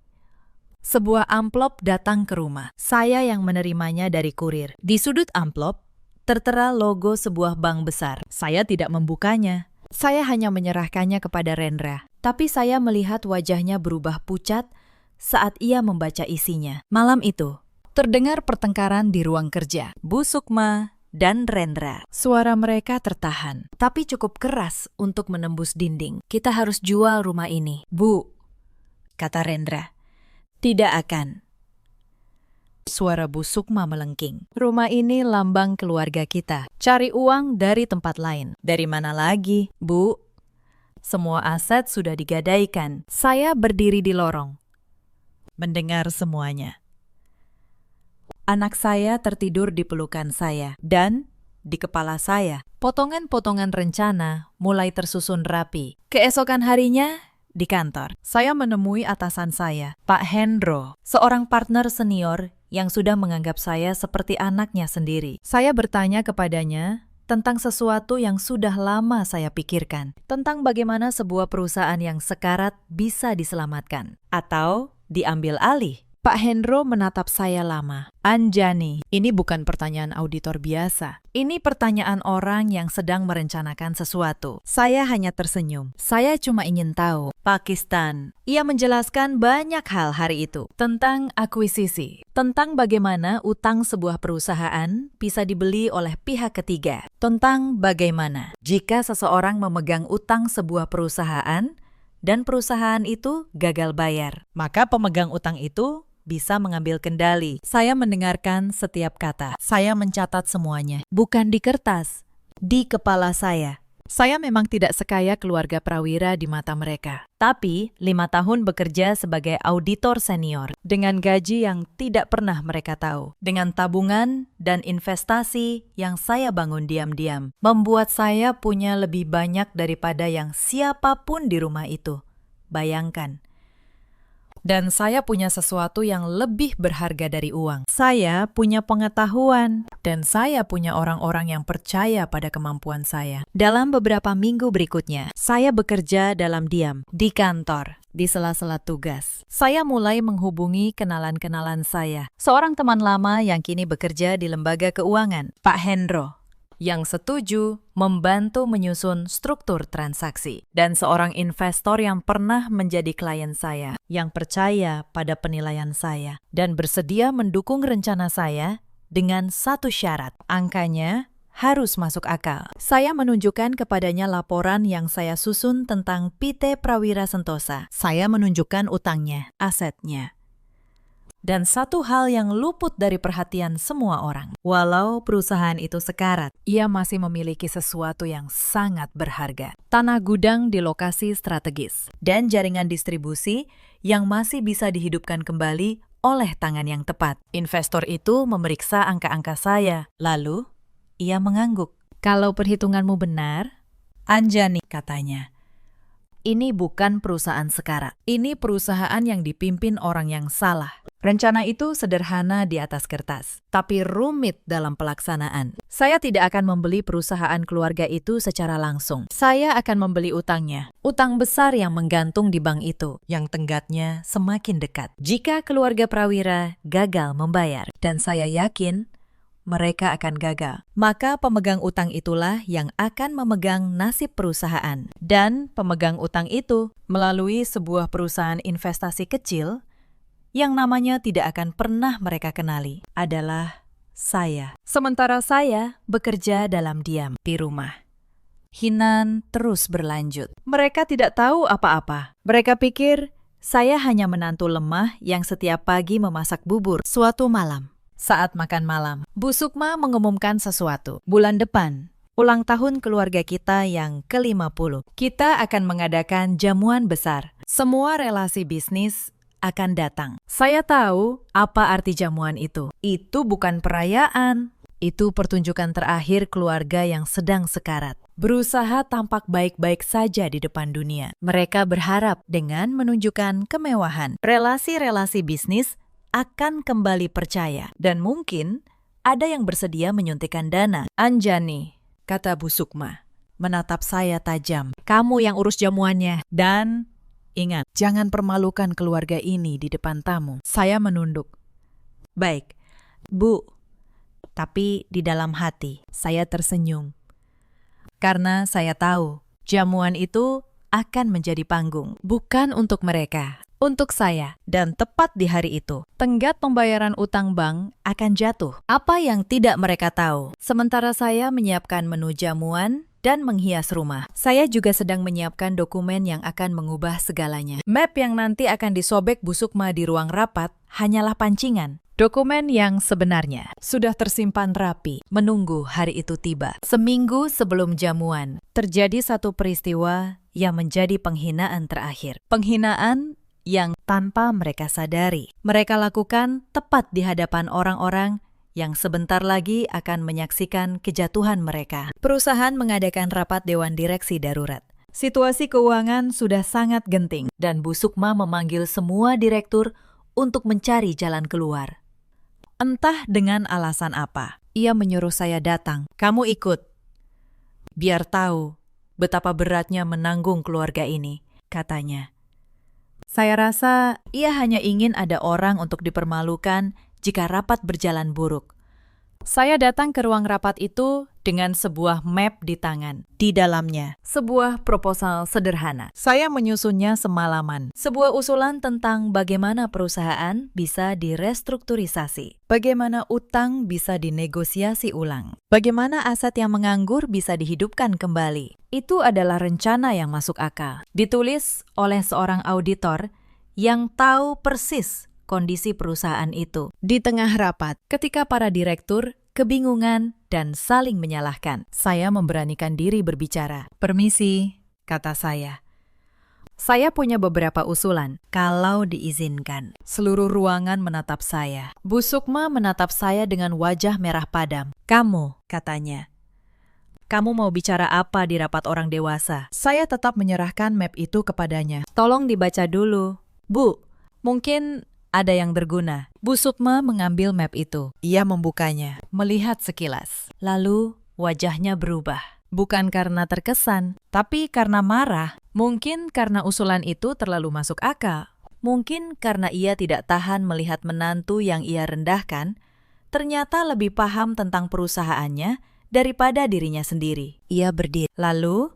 sebuah amplop datang ke rumah. Saya yang menerimanya dari kurir. Di sudut amplop, tertera logo sebuah bank besar. Saya tidak membukanya. Saya hanya menyerahkannya kepada Rendra. Tapi saya melihat wajahnya berubah pucat saat ia membaca isinya. Malam itu, terdengar pertengkaran di ruang kerja. Bu Sukma dan Rendra. Suara mereka tertahan, tapi cukup keras untuk menembus dinding. Kita harus jual rumah ini. Bu, kata Rendra. Tidak akan. Suara Bu Sukma melengking. Rumah ini lambang keluarga kita. Cari uang dari tempat lain. Dari mana lagi, Bu? Semua aset sudah digadaikan. Saya berdiri di lorong, mendengar semuanya. Anak saya tertidur di pelukan saya, dan di kepala saya, potongan-potongan rencana mulai tersusun rapi. Keesokan harinya, di kantor, saya menemui atasan saya, Pak Hendro, seorang partner senior yang sudah menganggap saya seperti anaknya sendiri. Saya bertanya kepadanya tentang sesuatu yang sudah lama saya pikirkan, tentang bagaimana sebuah perusahaan yang sekarat bisa diselamatkan atau diambil alih. Pak Hendro menatap saya lama. Anjani, ini bukan pertanyaan auditor biasa. Ini pertanyaan orang yang sedang merencanakan sesuatu. Saya hanya tersenyum. Saya cuma ingin tahu. Pakistan. Ia menjelaskan banyak hal hari itu. Tentang akuisisi. Tentang bagaimana utang sebuah perusahaan bisa dibeli oleh pihak ketiga. Tentang bagaimana jika seseorang memegang utang sebuah perusahaan dan perusahaan itu gagal bayar, maka pemegang utang itu bisa mengambil kendali. Saya mendengarkan setiap kata. Saya mencatat semuanya. Bukan di kertas, di kepala saya. Saya memang tidak sekaya keluarga Prawira di mata mereka. Tapi 5 tahun bekerja sebagai auditor senior dengan gaji yang tidak pernah mereka tahu. Dengan tabungan dan investasi yang saya bangun diam-diam, membuat saya punya lebih banyak daripada yang siapapun di rumah itu. Bayangkan. Dan saya punya sesuatu yang lebih berharga dari uang. Saya punya pengetahuan, dan saya punya orang-orang yang percaya pada kemampuan saya. Dalam beberapa minggu berikutnya, saya bekerja dalam diam, di kantor, di sela-sela tugas. Saya mulai menghubungi kenalan-kenalan saya. Seorang teman lama yang kini bekerja di lembaga keuangan, Pak Hendro, yang setuju membantu menyusun struktur transaksi, dan seorang investor yang pernah menjadi klien saya, yang percaya pada penilaian saya, dan bersedia mendukung rencana saya dengan satu syarat, angkanya harus masuk akal. Saya menunjukkan kepadanya laporan yang saya susun tentang PT Prawira Sentosa. Saya menunjukkan utangnya, asetnya. Dan satu hal yang luput dari perhatian semua orang. Walau perusahaan itu sekarat, ia masih memiliki sesuatu yang sangat berharga. Tanah gudang di lokasi strategis. Dan jaringan distribusi yang masih bisa dihidupkan kembali oleh tangan yang tepat. Investor itu memeriksa angka-angka saya. Lalu, ia mengangguk. Kalau perhitunganmu benar, Anjani, katanya. ini bukan perusahaan sekarat. Ini perusahaan yang dipimpin orang yang salah. Rencana itu sederhana di atas kertas, tapi rumit dalam pelaksanaan. Saya tidak akan membeli perusahaan keluarga itu secara langsung. Saya akan membeli utangnya. Utang besar yang menggantung di bank itu, yang tenggatnya semakin dekat. Jika keluarga Prawira gagal membayar, dan saya yakin mereka akan gagal, maka pemegang utang itulah yang akan memegang nasib perusahaan. Dan pemegang utang itu melalui sebuah perusahaan investasi kecil yang namanya tidak akan pernah mereka kenali adalah saya. Sementara saya bekerja dalam diam di rumah. Hinan terus berlanjut. Mereka tidak tahu apa-apa. Mereka pikir saya hanya menantu lemah yang setiap pagi memasak bubur. Suatu malam, saat makan malam, Bu Sukma mengumumkan sesuatu. Bulan depan, ulang tahun keluarga kita yang ke-50. Kita akan mengadakan jamuan besar. Semua relasi bisnis akan datang. Saya tahu apa arti jamuan itu. Itu bukan perayaan. Itu pertunjukan terakhir keluarga yang sedang sekarat. Berusaha tampak baik-baik saja di depan dunia. Mereka berharap dengan menunjukkan kemewahan, relasi-relasi bisnis akan kembali percaya. Dan mungkin ada yang bersedia menyuntikkan dana. Anjani, kata Bu Sukma, menatap saya tajam. Kamu yang urus jamuannya. Dan ingat, jangan permalukan keluarga ini di depan tamu. Saya menunduk. Baik, Bu. Tapi di dalam hati, saya tersenyum. Karena saya tahu, jamuan itu akan menjadi panggung. Bukan untuk mereka, untuk saya. Dan tepat di hari itu, tenggat pembayaran utang bank akan jatuh. Apa yang tidak mereka tahu, sementara saya menyiapkan menu jamuan dan menghias rumah. Saya juga sedang menyiapkan dokumen yang akan mengubah segalanya. Map yang nanti akan disobek Bu Sukma di ruang rapat hanyalah pancingan. Dokumen yang sebenarnya sudah tersimpan rapi, menunggu hari itu tiba. Seminggu sebelum jamuan, terjadi satu peristiwa yang menjadi penghinaan terakhir. Penghinaan yang tanpa mereka sadari. Mereka lakukan tepat di hadapan orang-orang yang sebentar lagi akan menyaksikan kejatuhan mereka. Perusahaan mengadakan rapat dewan direksi darurat. Situasi keuangan sudah sangat genting dan Bu Sukma memanggil semua direktur untuk mencari jalan keluar. Entah dengan alasan apa, ia menyuruh saya datang. Kamu ikut. Biar tahu betapa beratnya menanggung keluarga ini, katanya. Saya rasa ia hanya ingin ada orang untuk dipermalukan jika rapat berjalan buruk. Saya datang ke ruang rapat itu dengan sebuah map di tangan. Di dalamnya, sebuah proposal sederhana. Saya menyusunnya semalaman. Sebuah usulan tentang bagaimana perusahaan bisa direstrukturisasi. Bagaimana utang bisa dinegosiasi ulang. Bagaimana aset yang menganggur bisa dihidupkan kembali. Itu adalah rencana yang masuk akal. Ditulis oleh seorang auditor yang tahu persis kondisi perusahaan itu. Di tengah rapat, ketika para direktur kebingungan dan saling menyalahkan, saya memberanikan diri berbicara. Permisi, kata saya. Saya punya beberapa usulan, kalau diizinkan. Seluruh ruangan menatap saya. Bu Sukma menatap saya dengan wajah merah padam. Kamu, katanya. Kamu mau bicara apa di rapat orang dewasa? Saya tetap menyerahkan map itu kepadanya. Tolong dibaca dulu. Bu, mungkin ada yang berguna. Bu Sukma mengambil map itu. Ia membukanya, melihat sekilas. Lalu wajahnya berubah. Bukan karena terkesan, tapi karena marah. Mungkin karena usulan itu terlalu masuk akal. Mungkin karena ia tidak tahan melihat menantu yang ia rendahkan, ternyata lebih paham tentang perusahaannya daripada dirinya sendiri. Ia berdiri. Lalu,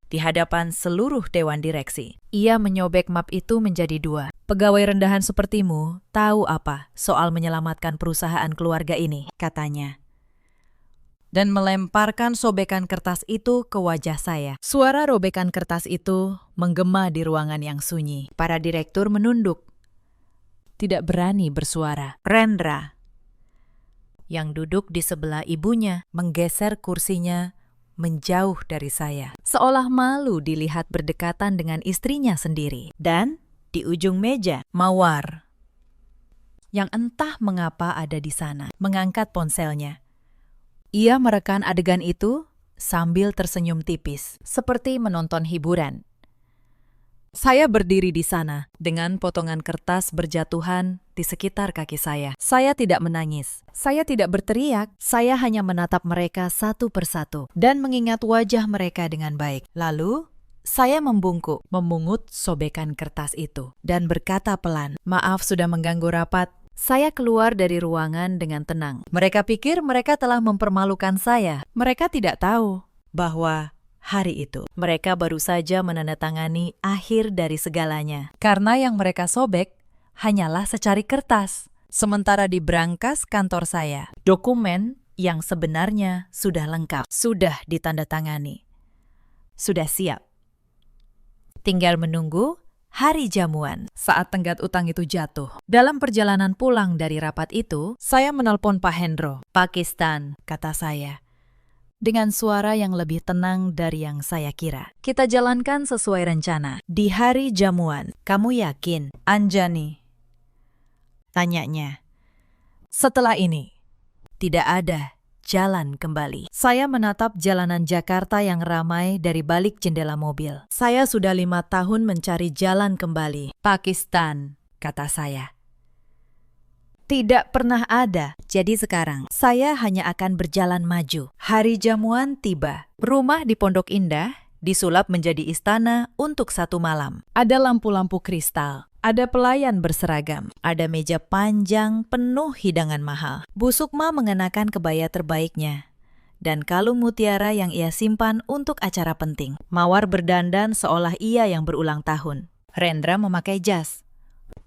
di hadapan seluruh dewan direksi, ia menyobek map itu menjadi dua. Pegawai rendahan sepertimu tahu apa soal menyelamatkan perusahaan keluarga ini, katanya. Dan melemparkan sobekan kertas itu ke wajah saya. Suara robekan kertas itu menggema di ruangan yang sunyi. Para direktur menunduk. tidak berani bersuara. Rendra, yang duduk di sebelah ibunya, menggeser kursinya menjauh dari saya, seolah malu dilihat berdekatan dengan istrinya sendiri. Dan di ujung meja, Mawar, yang entah mengapa ada di sana, mengangkat ponselnya. Ia merekam adegan itu sambil tersenyum tipis, seperti menonton hiburan. Saya berdiri di sana, dengan potongan kertas berjatuhan di sekitar kaki saya. Saya tidak menangis, saya tidak berteriak, saya hanya menatap mereka satu persatu dan mengingat wajah mereka dengan baik. Lalu, saya membungkuk, memungut sobekan kertas itu, dan berkata pelan, "Maaf sudah mengganggu rapat." Saya keluar dari ruangan dengan tenang. Mereka pikir mereka telah mempermalukan saya. Mereka tidak tahu bahwa hari itu mereka baru saja menandatangani akhir dari segalanya. Karena yang mereka sobek hanyalah secari kertas. Sementara di brankas kantor saya, dokumen yang sebenarnya sudah lengkap, sudah ditandatangani, sudah siap. Tinggal menunggu hari jamuan saat tenggat utang itu jatuh. Dalam perjalanan pulang dari rapat itu, saya menelpon Pak Hendro. "Pakistan," kata saya, dengan suara yang lebih tenang dari yang saya kira. "Kita jalankan sesuai rencana. Di hari jamuan, kamu yakin?" "Anjani," tanyanya. "Setelah ini, tidak ada jalan kembali." Saya menatap jalanan Jakarta yang ramai dari balik jendela mobil. "Saya sudah 5 tahun mencari jalan kembali." "Pakistan," kata saya. "Tidak pernah ada. Jadi sekarang, saya hanya akan berjalan maju." Hari jamuan tiba. Rumah di Pondok Indah disulap menjadi istana untuk 1 malam. Ada lampu-lampu kristal. Ada pelayan berseragam, ada meja panjang penuh hidangan mahal. Bu Sukma mengenakan kebaya terbaiknya dan kalung mutiara yang ia simpan untuk acara penting. Mawar berdandan seolah ia yang berulang tahun. Rendra memakai jas,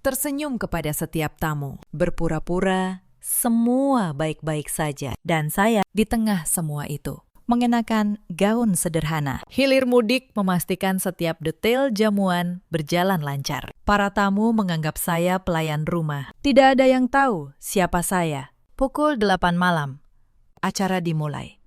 tersenyum kepada setiap tamu, berpura-pura semua baik-baik saja. Dan saya di tengah semua itu, mengenakan gaun sederhana. Hilir mudik memastikan setiap detail jamuan berjalan lancar. Para tamu menganggap saya pelayan rumah. Tidak ada yang tahu siapa saya. Pukul 8 malam, acara dimulai.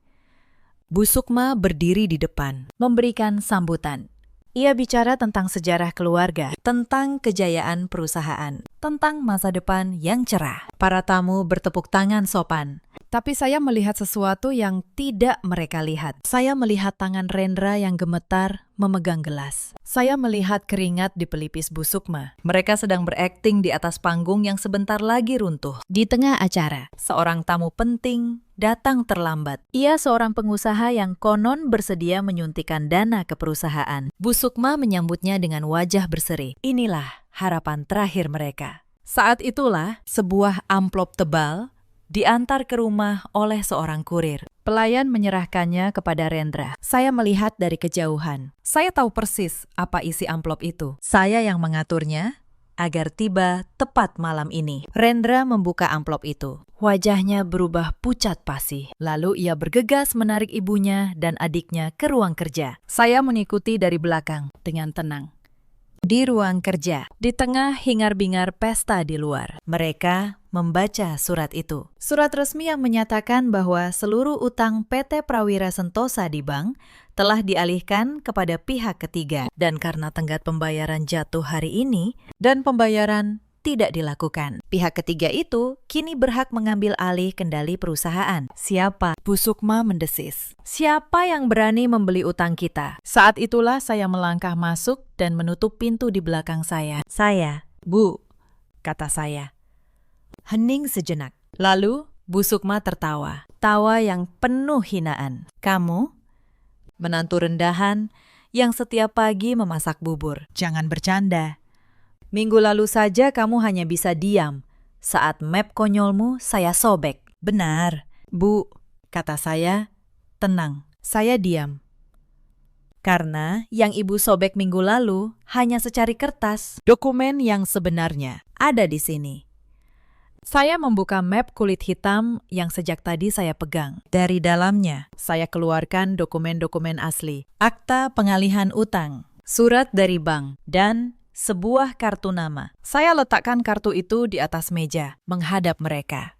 Bu Sukma berdiri di depan, memberikan sambutan. Ia bicara tentang sejarah keluarga, tentang kejayaan perusahaan, tentang masa depan yang cerah. Para tamu bertepuk tangan sopan. Tapi saya melihat sesuatu yang tidak mereka lihat. Saya melihat tangan Rendra yang gemetar memegang gelas. Saya melihat keringat di pelipis Bu Sukma. Mereka sedang berakting di atas panggung yang sebentar lagi runtuh. Di tengah acara, seorang tamu penting datang terlambat. Ia seorang pengusaha yang konon bersedia menyuntikkan dana ke perusahaan. Bu Sukma menyambutnya dengan wajah berseri. Inilah harapan terakhir mereka. Saat itulah sebuah amplop tebal diantar ke rumah oleh seorang kurir. Pelayan menyerahkannya kepada Rendra. Saya melihat dari kejauhan. Saya tahu persis apa isi amplop itu. Saya yang mengaturnya agar tiba tepat malam ini. Rendra membuka amplop itu. Wajahnya berubah pucat pasi. Lalu ia bergegas menarik ibunya dan adiknya ke ruang kerja. Saya mengikuti dari belakang dengan tenang. Di ruang kerja, di tengah hingar-bingar pesta di luar, mereka membaca surat itu. Surat resmi yang menyatakan bahwa seluruh utang PT Prawira Sentosa di bank telah dialihkan kepada pihak ketiga. Dan karena tenggat pembayaran jatuh hari ini dan pembayaran tidak dilakukan, pihak ketiga itu kini berhak mengambil alih kendali perusahaan. Siapa? Bu Sukma mendesis. Siapa yang berani membeli utang kita? Saat itulah saya melangkah masuk dan menutup pintu di belakang saya. Saya, Bu, kata saya. Hening sejenak. Lalu Bu Sukma tertawa. Tawa yang penuh hinaan. Kamu? Menantu rendahan yang setiap pagi memasak bubur. Jangan bercanda. Minggu lalu saja kamu hanya bisa diam saat map konyolmu saya sobek. Benar, Bu, kata saya. Tenang, saya diam. Karena yang ibu sobek minggu lalu hanya secari kertas. Dokumen yang sebenarnya ada di sini. Saya membuka map kulit hitam yang sejak tadi saya pegang. Dari dalamnya, saya keluarkan dokumen-dokumen asli. Akta pengalihan utang, surat dari bank, dan sebuah kartu nama. Saya letakkan kartu itu di atas meja, menghadap mereka.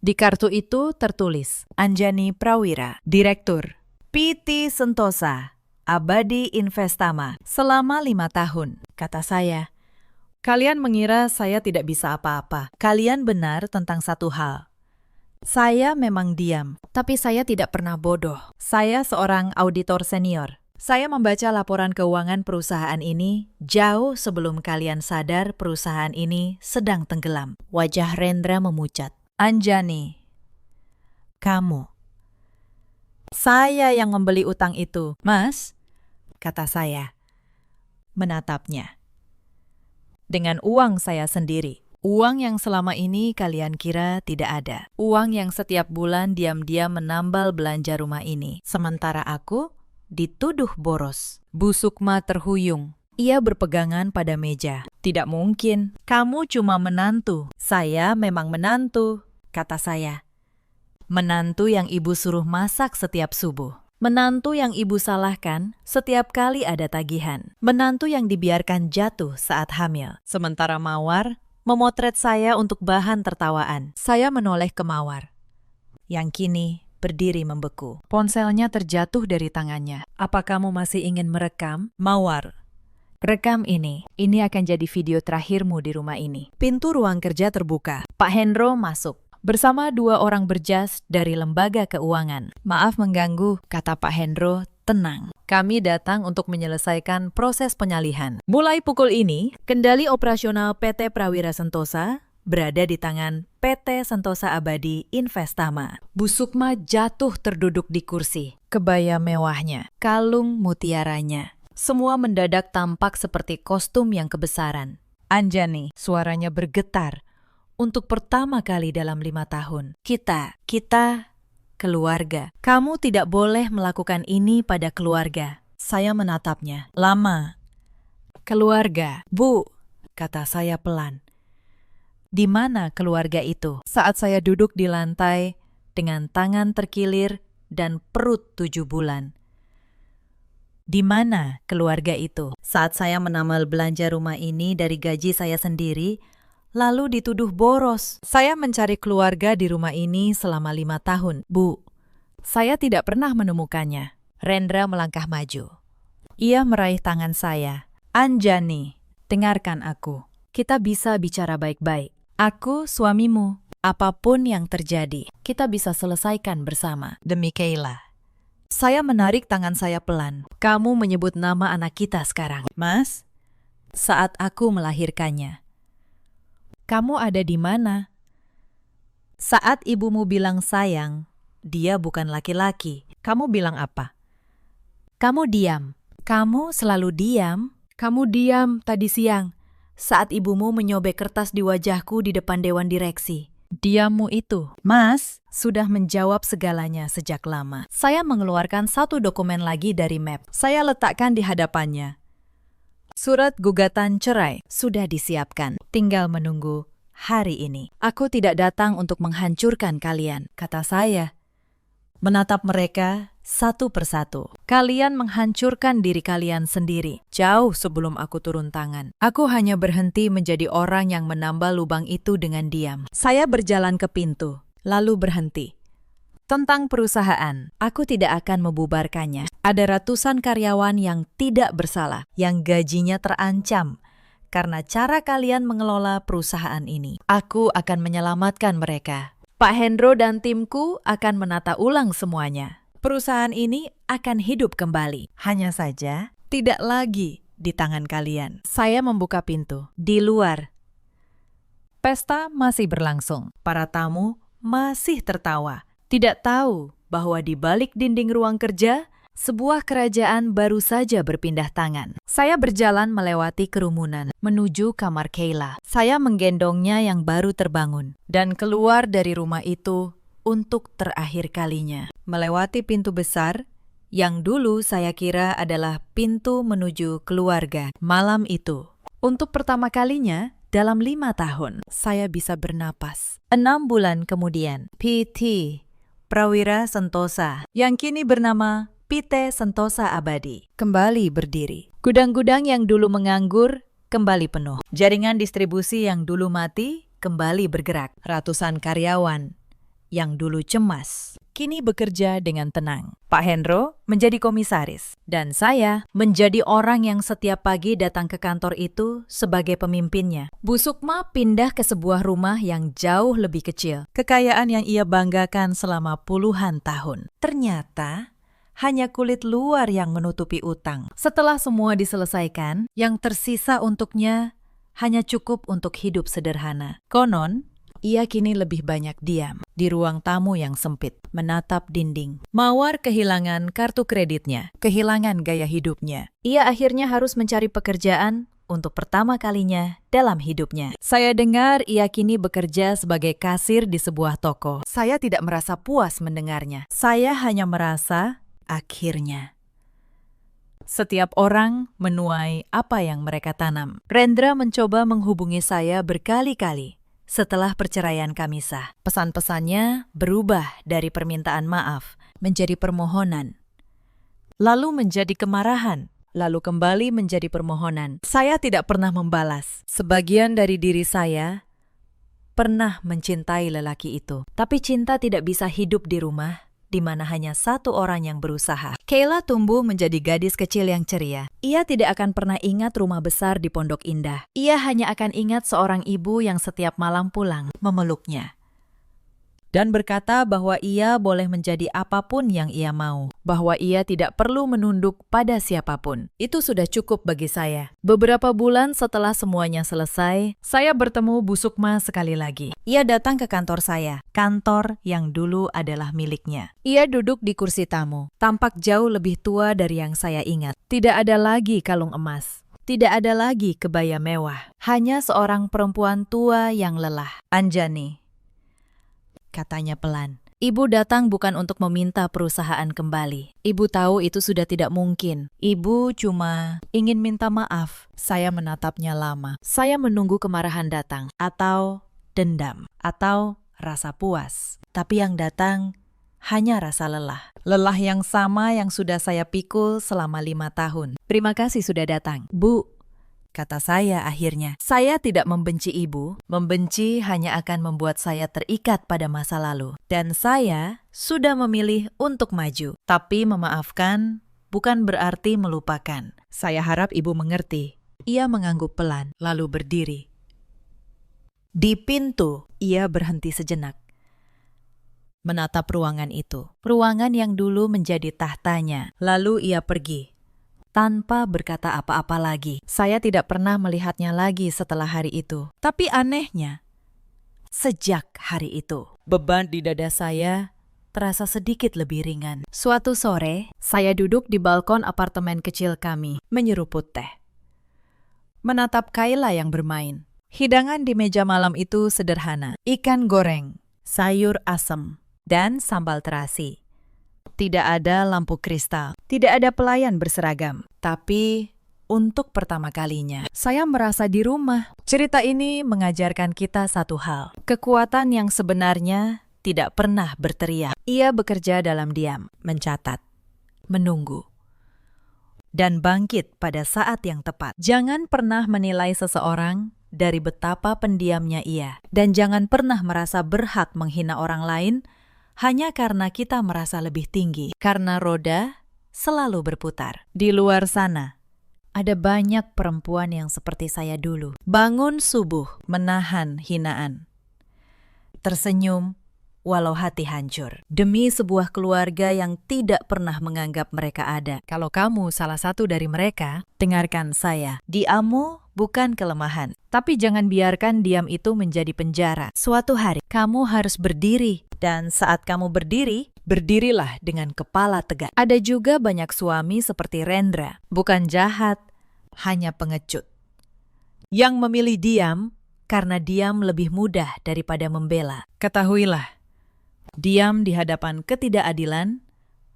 Di kartu itu tertulis, Anjani Prawira, Direktur, PT Sentosa, Abadi Investama, selama 5 tahun, kata saya. Kalian mengira saya tidak bisa apa-apa. Kalian benar tentang satu hal. Saya memang diam, tapi saya tidak pernah bodoh. Saya seorang auditor senior. Saya membaca laporan keuangan perusahaan ini jauh sebelum kalian sadar perusahaan ini sedang tenggelam. Wajah Rendra memucat. Anjani, kamu. Saya yang membeli utang itu, Mas, kata saya. Menatapnya. Dengan uang saya sendiri. Uang yang selama ini kalian kira tidak ada. Uang yang setiap bulan diam-diam menambal belanja rumah ini. Sementara aku dituduh boros. Bu Sukma terhuyung. Ia berpegangan pada meja. Tidak mungkin. Kamu cuma menantu. Saya memang menantu, kata saya. Menantu yang ibu suruh masak setiap subuh. Menantu yang ibu salahkan setiap kali ada tagihan. Menantu yang dibiarkan jatuh saat hamil. Sementara Mawar memotret saya untuk bahan tertawaan. Saya menoleh ke Mawar, yang kini berdiri membeku. Ponselnya terjatuh dari tangannya. Apa kamu masih ingin merekam? Mawar, rekam ini. Ini akan jadi video terakhirmu di rumah ini. Pintu ruang kerja terbuka. Pak Hendro masuk bersama 2 orang berjas dari lembaga keuangan. Maaf mengganggu, kata Pak Hendro, tenang. Kami datang untuk menyelesaikan proses penyalihan. Mulai pukul ini, kendali operasional PT Prawira Sentosa berada di tangan PT Sentosa Abadi Investama. Bu Sukma jatuh terduduk di kursi. Kebaya mewahnya, kalung mutiaranya, semua mendadak tampak seperti kostum yang kebesaran. Anjani, suaranya bergetar. Untuk pertama kali dalam 5 tahun, kita keluarga. Kamu tidak boleh melakukan ini pada keluarga. Saya menatapnya. Lama. Keluarga. Bu, kata saya pelan. Di mana keluarga itu? Saat saya duduk di lantai dengan tangan terkilir dan perut 7 bulan. Di mana keluarga itu? Saat saya menamal belanja rumah ini dari gaji saya sendiri, lalu dituduh boros. Saya mencari keluarga di rumah ini selama 5 tahun. Bu, saya tidak pernah menemukannya. Rendra melangkah maju. Ia meraih tangan saya. Anjani, dengarkan aku. Kita bisa bicara baik-baik. Aku suamimu. Apapun yang terjadi, kita bisa selesaikan bersama. Demi Kayla. Saya menarik tangan saya pelan. Kamu menyebut nama anak kita sekarang. Mas, saat aku melahirkannya. Kamu ada di mana? Saat ibumu bilang sayang, dia bukan laki-laki. Kamu bilang apa? Kamu diam. Kamu selalu diam. Kamu diam tadi siang saat ibumu menyobek kertas di wajahku di depan dewan direksi. Diammu itu, Mas, sudah menjawab segalanya sejak lama. Saya mengeluarkan 1 dokumen lagi dari map. Saya letakkan di hadapannya. Surat gugatan cerai sudah disiapkan. Tinggal menunggu hari ini. Aku tidak datang untuk menghancurkan kalian, kata saya. Menatap mereka satu persatu. Kalian menghancurkan diri kalian sendiri. Jauh sebelum aku turun tangan. Aku hanya berhenti menjadi orang yang menambal lubang itu dengan diam. Saya berjalan ke pintu, lalu berhenti. Tentang perusahaan, aku tidak akan membubarkannya. Ada ratusan karyawan yang tidak bersalah, yang gajinya terancam karena cara kalian mengelola perusahaan ini. Aku akan menyelamatkan mereka. Pak Hendro dan timku akan menata ulang semuanya. Perusahaan ini akan hidup kembali. Hanya saja, tidak lagi di tangan kalian. Saya membuka pintu. Di luar, pesta masih berlangsung. Para tamu masih tertawa. Tidak tahu bahwa di balik dinding ruang kerja, sebuah kerajaan baru saja berpindah tangan. Saya berjalan melewati kerumunan, menuju kamar Kayla. Saya menggendongnya yang baru terbangun, dan keluar dari rumah itu untuk terakhir kalinya. Melewati pintu besar, yang dulu saya kira adalah pintu menuju keluarga. Malam itu, untuk pertama kalinya dalam 5 tahun, saya bisa bernapas. 6 bulan kemudian, PT Prawira Sentosa, yang kini bernama PT Sentosa Abadi, kembali berdiri. Gudang-gudang yang dulu menganggur kembali penuh. Jaringan distribusi yang dulu mati kembali bergerak. Ratusan karyawan yang dulu cemas kini bekerja dengan tenang. Pak Hendro menjadi komisaris dan saya menjadi orang yang setiap pagi datang ke kantor itu sebagai pemimpinnya. Bu Sukma pindah ke sebuah rumah yang jauh lebih kecil. Kekayaan yang ia banggakan selama puluhan tahun. Ternyata hanya kulit luar yang menutupi utang. Setelah semua diselesaikan, yang tersisa untuknya hanya cukup untuk hidup sederhana. Konon, ia kini lebih banyak diam di ruang tamu yang sempit, menatap dinding. Mawar kehilangan kartu kreditnya, kehilangan gaya hidupnya. Ia akhirnya harus mencari pekerjaan untuk pertama kalinya dalam hidupnya. Saya dengar ia kini bekerja sebagai kasir di sebuah toko. Saya tidak merasa puas mendengarnya. Saya hanya merasa akhirnya setiap orang menuai apa yang mereka tanam. Rendra mencoba menghubungi saya berkali-kali. Setelah perceraian kami sah, pesan-pesannya berubah dari permintaan maaf menjadi permohonan, lalu menjadi kemarahan, lalu kembali menjadi permohonan. Saya tidak pernah membalas. Sebagian dari diri saya pernah mencintai lelaki itu, tapi cinta tidak bisa hidup di rumah di mana hanya satu orang yang berusaha. Kayla tumbuh menjadi gadis kecil yang ceria. Ia tidak akan pernah ingat rumah besar di Pondok Indah. Ia hanya akan ingat seorang ibu yang setiap malam pulang memeluknya dan berkata bahwa ia boleh menjadi apapun yang ia mau, bahwa ia tidak perlu menunduk pada siapapun. Itu sudah cukup bagi saya. Beberapa bulan setelah semuanya selesai, saya bertemu Bu Sukma sekali lagi. Ia datang ke kantor saya, kantor yang dulu adalah miliknya. Ia duduk di kursi tamu, tampak jauh lebih tua dari yang saya ingat. Tidak ada lagi kalung emas. Tidak ada lagi kebaya mewah. Hanya seorang perempuan tua yang lelah. Anjani, katanya pelan. Ibu datang bukan untuk meminta perusahaan kembali. Ibu tahu itu sudah tidak mungkin. Ibu cuma ingin minta maaf. Saya menatapnya lama. Saya menunggu kemarahan datang, atau dendam, atau rasa puas. Tapi yang datang hanya rasa lelah. Lelah yang sama yang sudah saya pikul selama 5 tahun. Terima kasih sudah datang, Bu, kata saya akhirnya. Saya tidak membenci ibu. Membenci hanya akan membuat saya terikat pada masa lalu. Dan saya sudah memilih untuk maju. Tapi memaafkan bukan berarti melupakan. Saya harap ibu mengerti. Ia mengangguk pelan, lalu berdiri. Di pintu, ia berhenti sejenak. Menatap ruangan itu. Ruangan yang dulu menjadi tahtanya. Lalu ia pergi tanpa berkata apa-apa lagi. Saya tidak pernah melihatnya lagi setelah hari itu. Tapi anehnya, sejak hari itu, beban di dada saya terasa sedikit lebih ringan. Suatu sore, saya duduk di balkon apartemen kecil kami, menyeruput teh, menatap Kayla yang bermain. Hidangan di meja malam itu sederhana. Ikan goreng, sayur asem, dan sambal terasi. Tidak ada lampu kristal, tidak ada pelayan berseragam. Tapi untuk pertama kalinya, saya merasa di rumah. Cerita ini mengajarkan kita satu hal. Kekuatan yang sebenarnya tidak pernah berteriak. Ia bekerja dalam diam, mencatat, menunggu, dan bangkit pada saat yang tepat. Jangan pernah menilai seseorang dari betapa pendiamnya ia. Dan jangan pernah merasa berhak menghina orang lain hanya karena kita merasa lebih tinggi. Karena roda selalu berputar. Di luar sana, ada banyak perempuan yang seperti saya dulu. Bangun subuh, menahan hinaan. Tersenyum, walau hati hancur. Demi sebuah keluarga yang tidak pernah menganggap mereka ada. Kalau kamu salah satu dari mereka, dengarkan saya. Diammu bukan kelemahan. Tapi jangan biarkan diam itu menjadi penjara. Suatu hari, kamu harus berdiri. Dan saat kamu berdiri, berdirilah dengan kepala tegak. Ada juga banyak suami seperti Rendra. Bukan jahat, hanya pengecut. Yang memilih diam karena diam lebih mudah daripada membela. Ketahuilah, diam di hadapan ketidakadilan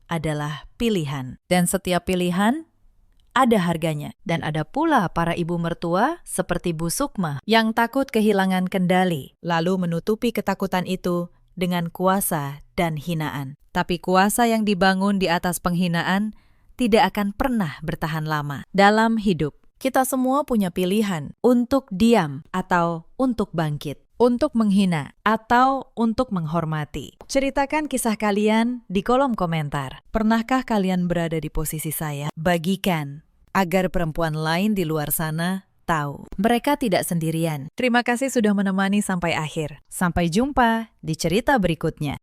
adalah pilihan. Dan setiap pilihan ada harganya. Dan ada pula para ibu mertua seperti Bu Sukma yang takut kehilangan kendali, lalu menutupi ketakutan itu dengan kuasa dan hinaan. Tapi kuasa yang dibangun di atas penghinaan tidak akan pernah bertahan lama. Dalam hidup, kita semua punya pilihan untuk diam atau untuk bangkit, untuk menghina atau untuk menghormati. Ceritakan kisah kalian di kolom komentar. Pernahkah kalian berada di posisi saya? Bagikan agar perempuan lain di luar sana tahu mereka tidak sendirian. Terima kasih sudah menemani sampai akhir. Sampai jumpa di cerita berikutnya.